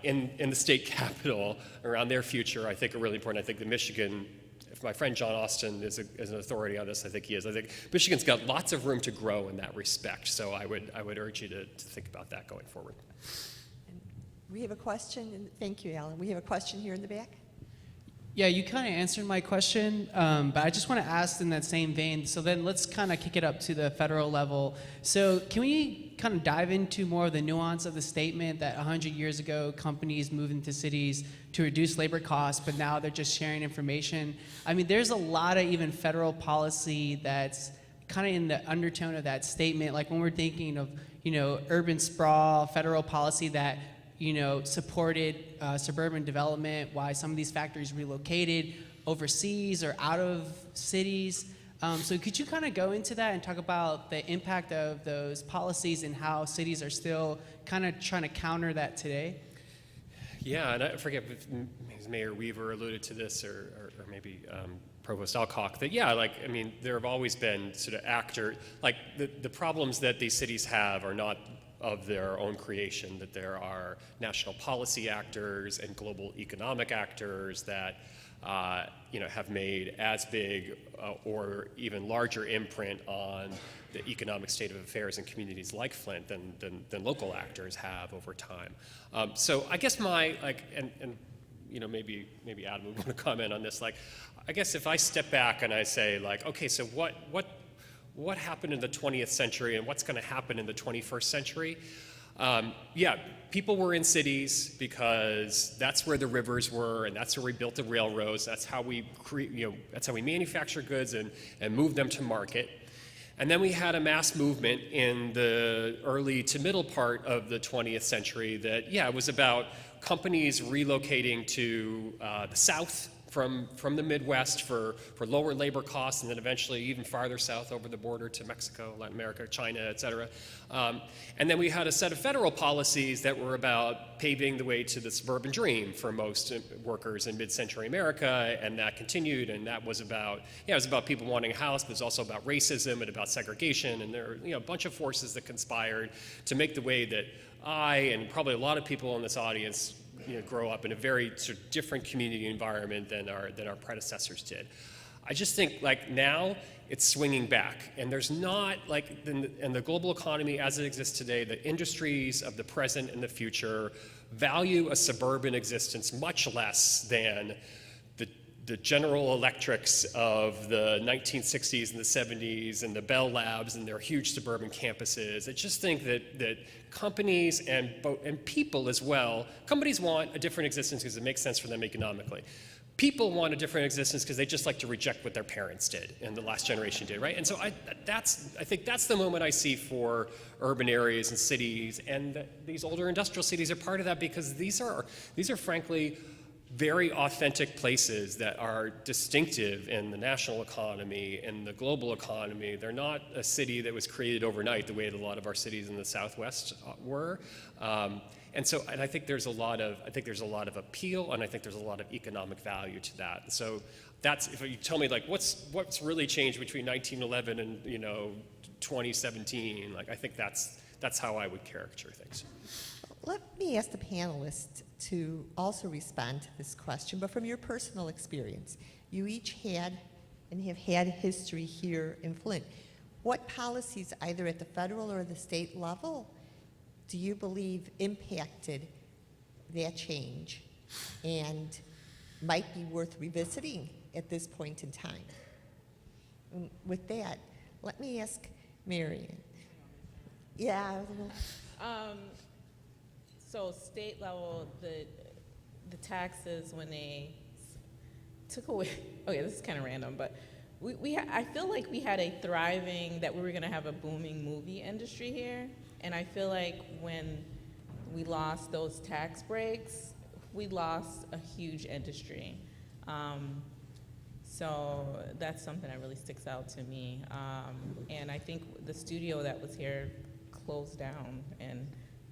in the state capital around their future, I think, are really important. I think that Michigan, if my friend John Austin is an authority on this, I think he is. I think Michigan's got lots of room to grow in that respect. So I would urge you to think about that going forward. We have a question. Thank you, Alan. We have a question here in the back. Yeah, you kind of answered my question, but I just want to ask in that same vein. So then let's kind of kick it up to the federal level. So can we kind of dive into more of the nuance of the statement that 100 years ago companies moved into cities to reduce labor costs, but now they're just sharing information? I mean, there's a lot of even federal policy that's kind of in the undertone of that statement. Like when we're thinking of, urban sprawl, federal policy that supported suburban development, why some of these factories relocated overseas or out of cities. So could you kind of go into that and talk about the impact of those policies and how cities are still kind of trying to counter that today? Yeah, and I forget if Mayor Weaver alluded to this or maybe Provost Alcock, that there have always been sort of the problems that these cities have are not of their own creation, that there are national policy actors and global economic actors that have made as big or even larger imprint on the economic state of affairs in communities like Flint than local actors have over time. So I guess maybe Adam would want to comment on this. I guess if I step back and I say okay, so what happened in the 20th century and what's going to happen in the 21st century? People were in cities because that's where the rivers were, and that's where we built the railroads. That's how we that's how we manufacture goods and move them to market. And then we had a mass movement in the early to middle part of the 20th century that, it was about companies relocating to the South from the Midwest for lower labor costs, and then eventually even farther south over the border to Mexico, Latin America, China, et cetera. And then we had a set of federal policies that were about paving the way to the suburban dream for most workers in mid-century America, and that continued, and that was about, it was about people wanting a house, but it was also about racism and about segregation, and there were a bunch of forces that conspired to make the way that I, and probably a lot of people in this audience, grow up in a very sort of different community environment than our predecessors did. I just think now it's swinging back, and there's not in the global economy as it exists today, the industries of the present and the future value a suburban existence much less than the General Electrics of the 1960s and the 70s and the Bell Labs and their huge suburban campuses. I just think that companies and people as well, companies want a different existence because it makes sense for them economically. People want a different existence because they just like to reject what their parents did and the last generation did, right? And so I think that's the moment I see for urban areas and cities, and these older industrial cities are part of that because these are frankly very authentic places that are distinctive in the national economy and the global economy. They're not a city that was created overnight the way that a lot of our cities in the Southwest were. And I think there's a lot of appeal, and I think there's a lot of economic value to that. So that's, if you tell me what's really changed between 1911 and 2017, I think that's how I would caricature things. Let me ask the panelists to also respond to this question, but from your personal experience, you each had and have had history here in Flint. What policies, either at the federal or the state level, do you believe impacted that change and might be worth revisiting at this point in time? And with that, let me ask Marion. Yeah. So state level, the taxes when they took away, okay, this is kind of random, but I feel like we had a thriving, that we were gonna have a booming movie industry here. And I feel like when we lost those tax breaks, we lost a huge industry. So that's something that really sticks out to me. And I think the studio that was here closed down, and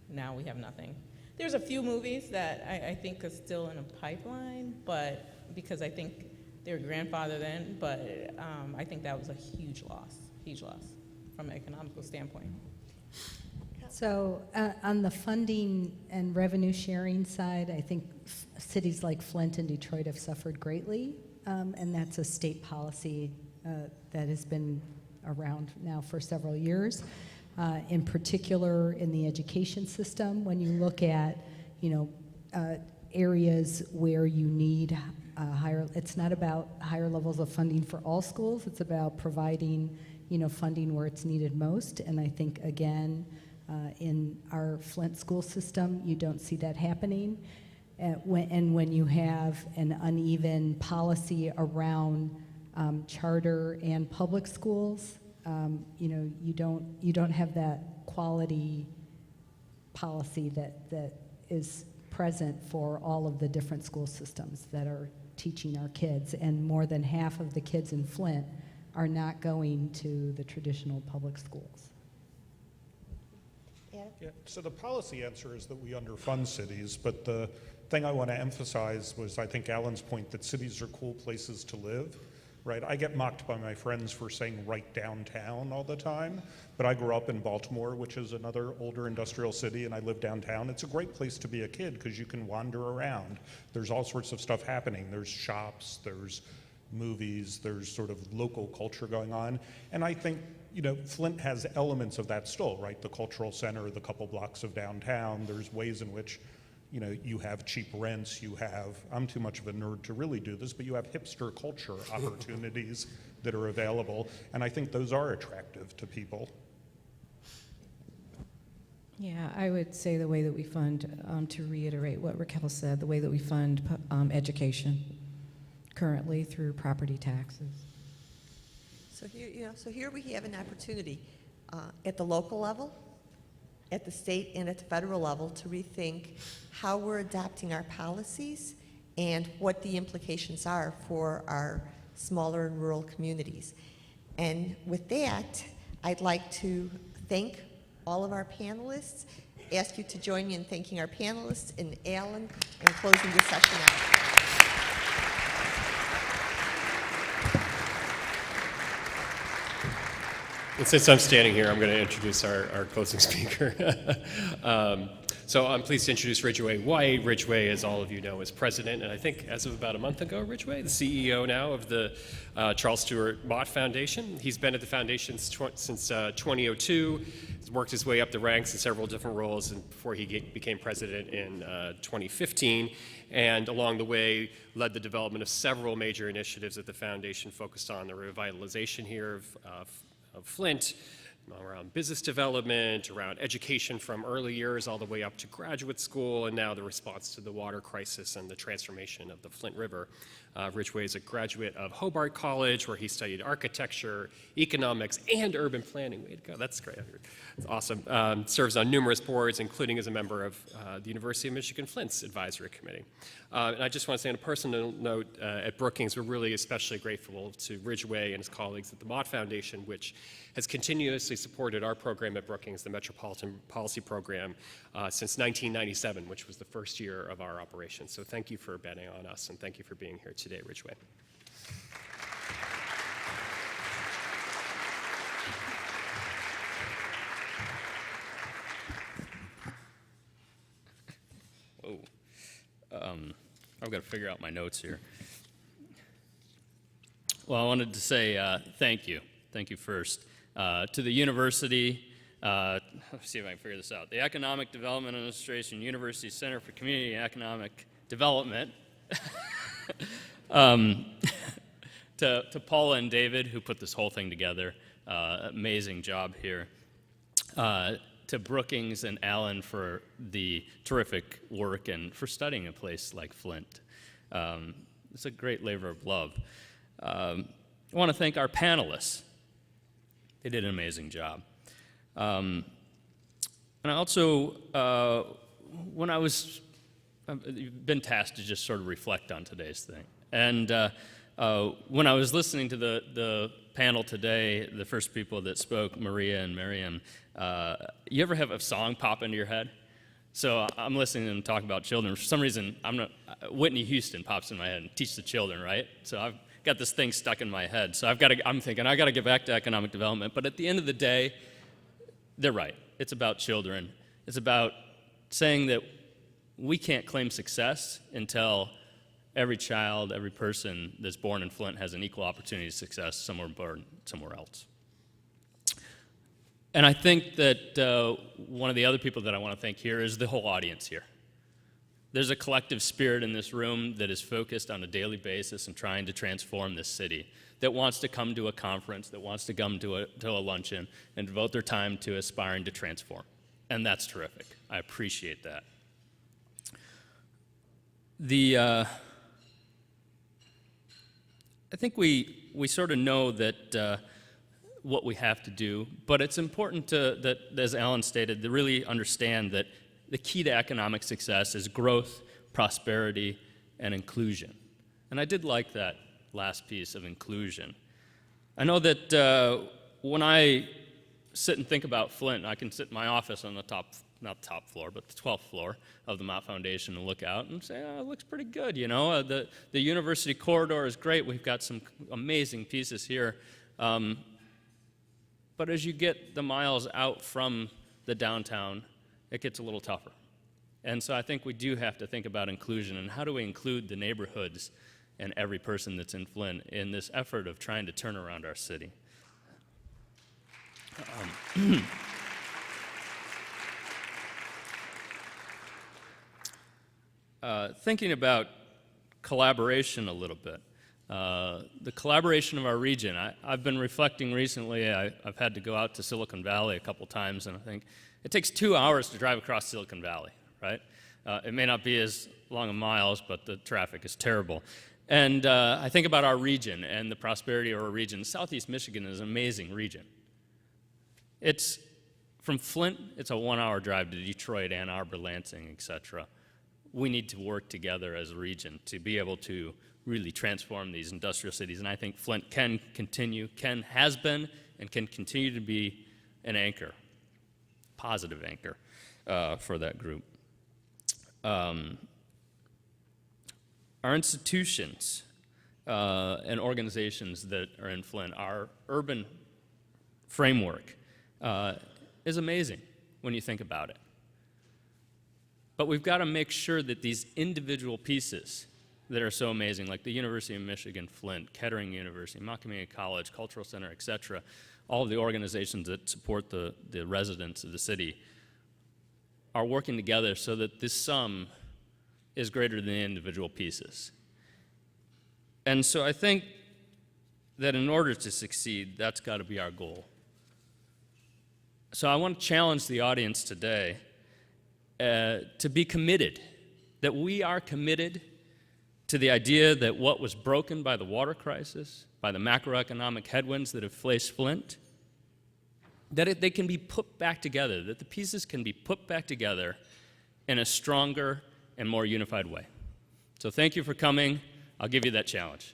now we have nothing. There's a few movies that I think are still in a pipeline, but because I think they were grandfathered in, but I think that was a huge loss from an economical standpoint. So on the funding and revenue sharing side, I think cities like Flint and Detroit have suffered greatly, and that's a state policy that has been around now for several years. In particular, in the education system, when you look at, areas where you need it's not about higher levels of funding for all schools. It's about providing, funding where it's needed most. And I think again, in our Flint school system, you don't see that happening. And when you have an uneven policy around charter and public schools, you don't have that quality policy that is present for all of the different school systems that are teaching our kids. And more than half of the kids in Flint are not going to the traditional public schools. Yeah, so the policy answer is that we underfund cities, but the thing I want to emphasize was, I think, Alan's point that cities are cool places to live. Right? I get mocked by my friends for saying right downtown all the time, but I grew up in Baltimore, which is another older industrial city, and I live downtown. It's a great place to be a kid because you can wander around. There's all sorts of stuff happening. There's shops, there's movies, there's sort of local culture going on. And I think, Flint has elements of that still, right? The cultural center, the couple blocks of downtown, there's ways in which you have cheap rents, I'm too much of a nerd to really do this, but you have hipster culture opportunities that are available, and I think those are attractive to people. Yeah, I would say the way that we fund, to reiterate what Raquel said, the way that we fund education currently through property taxes. So here we have an opportunity at the local level, at the state and at the federal level to rethink how we're adopting our policies and what the implications are for our smaller and rural communities. And with that, I'd like to thank all of our panelists, ask you to join me in thanking our panelists, and Alan, and closing the session out. And since I'm standing here, I'm going to introduce our closing speaker. So I'm pleased to introduce Ridgway White. Ridgway, as all of you know, is president, and I think as of about a month ago, Ridgway, the CEO now of the Charles Stewart Mott Foundation. He's been at the foundation since 2002. He's worked his way up the ranks in several different roles before he became president in 2015. And along the way, led the development of several major initiatives that the foundation focused on the revitalization here of Flint, around business development, around education from early years all the way up to graduate school, and now the response to the water crisis and the transformation of the Flint River. Ridgway is a graduate of Hobart College, where he studied architecture, economics, and urban planning. Way to go, that's great. That's awesome. Serves on numerous boards, including as a member of the University of Michigan-Flint's advisory committee. And I just want to say on a personal note, at Brookings, we're really especially grateful to Ridgway and his colleagues at the Mott Foundation, which has continuously supported our program at Brookings, the Metropolitan Policy Program, since 1997, which was the first year of our operation. So thank you for betting on us, and thank you for being here today, Ridgway. I've got to figure out my notes here. Well, I wanted to say thank you. Thank you first to the university. Let's see if I can figure this out. The Economic Development Administration University Center for Community and Economic Development. To Paula and David, who put this whole thing together. Amazing job here. To Brookings and Alan for the terrific work and for studying a place like Flint. It's a great labor of love. I want to thank our panelists. They did an amazing job. And I also, when I've been tasked to just sort of reflect on today's thing. And when I was listening to the panel today, the first people that spoke, Maria and Miriam, you ever have a song pop into your head? So I'm listening to them talk about children. For some reason, Whitney Houston pops in my head, and Teach the Children, right? So I've got this thing stuck in my head. So I'm thinking, I got to get back to economic development. But at the end of the day, they're right. It's about children. It's about saying that we can't claim success until every child, every person that's born in Flint has an equal opportunity to success somewhere else. And I think that one of the other people that I want to thank here is the whole audience here. There's a collective spirit in this room that is focused on a daily basis and trying to transform this city, that wants to come to a conference, that wants to come to a luncheon and devote their time to aspiring to transform. And that's terrific. I appreciate that. I think we sort of know that what we have to do, but it's important that, as Alan stated, to really understand that the key to economic success is growth, prosperity, and inclusion. And I did like that last piece of inclusion. I know that when I sit and think about Flint, I can sit in my office on the not the top floor, but the 12th floor of the Mott Foundation and look out and say, oh, it looks pretty good, you know. The university corridor is great. We've got some amazing pieces here. But as you get the miles out from the downtown, it gets a little tougher. And so I think we do have to think about inclusion and how do we include the neighborhoods and every person that's in Flint in this effort of trying to turn around our city. Thinking about collaboration a little bit. The collaboration of our region. I've been reflecting recently. I've had to go out to Silicon Valley a couple times, and I think it takes 2 hours to drive across Silicon Valley, right? It may not be as long a miles, but the traffic is terrible. And I think about our region and the prosperity of our region. Southeast Michigan is an amazing region. It's from Flint, it's a 1-hour drive to Detroit, Ann Arbor, Lansing, etc. we need to work together as a region to be able to really transform these industrial cities. And I think Flint has been, and can continue to be an anchor, positive anchor for that group. Our institutions and organizations that are in Flint, our urban framework is amazing when you think about it. But we've got to make sure that these individual pieces that are so amazing, like the University of Michigan-Flint, Kettering University, Mott Community College, Cultural Center, et cetera, all of the organizations that support the residents of the city are working together so that this sum is greater than the individual pieces. And so I think that in order to succeed, that's got to be our goal. So I want to challenge the audience today to be committed, that we are committed to the idea that what was broken by the water crisis, by the macroeconomic headwinds that have faced Flint, that they can be put back together, that the pieces can be put back together in a stronger and more unified way. So thank you for coming. I'll give you that challenge.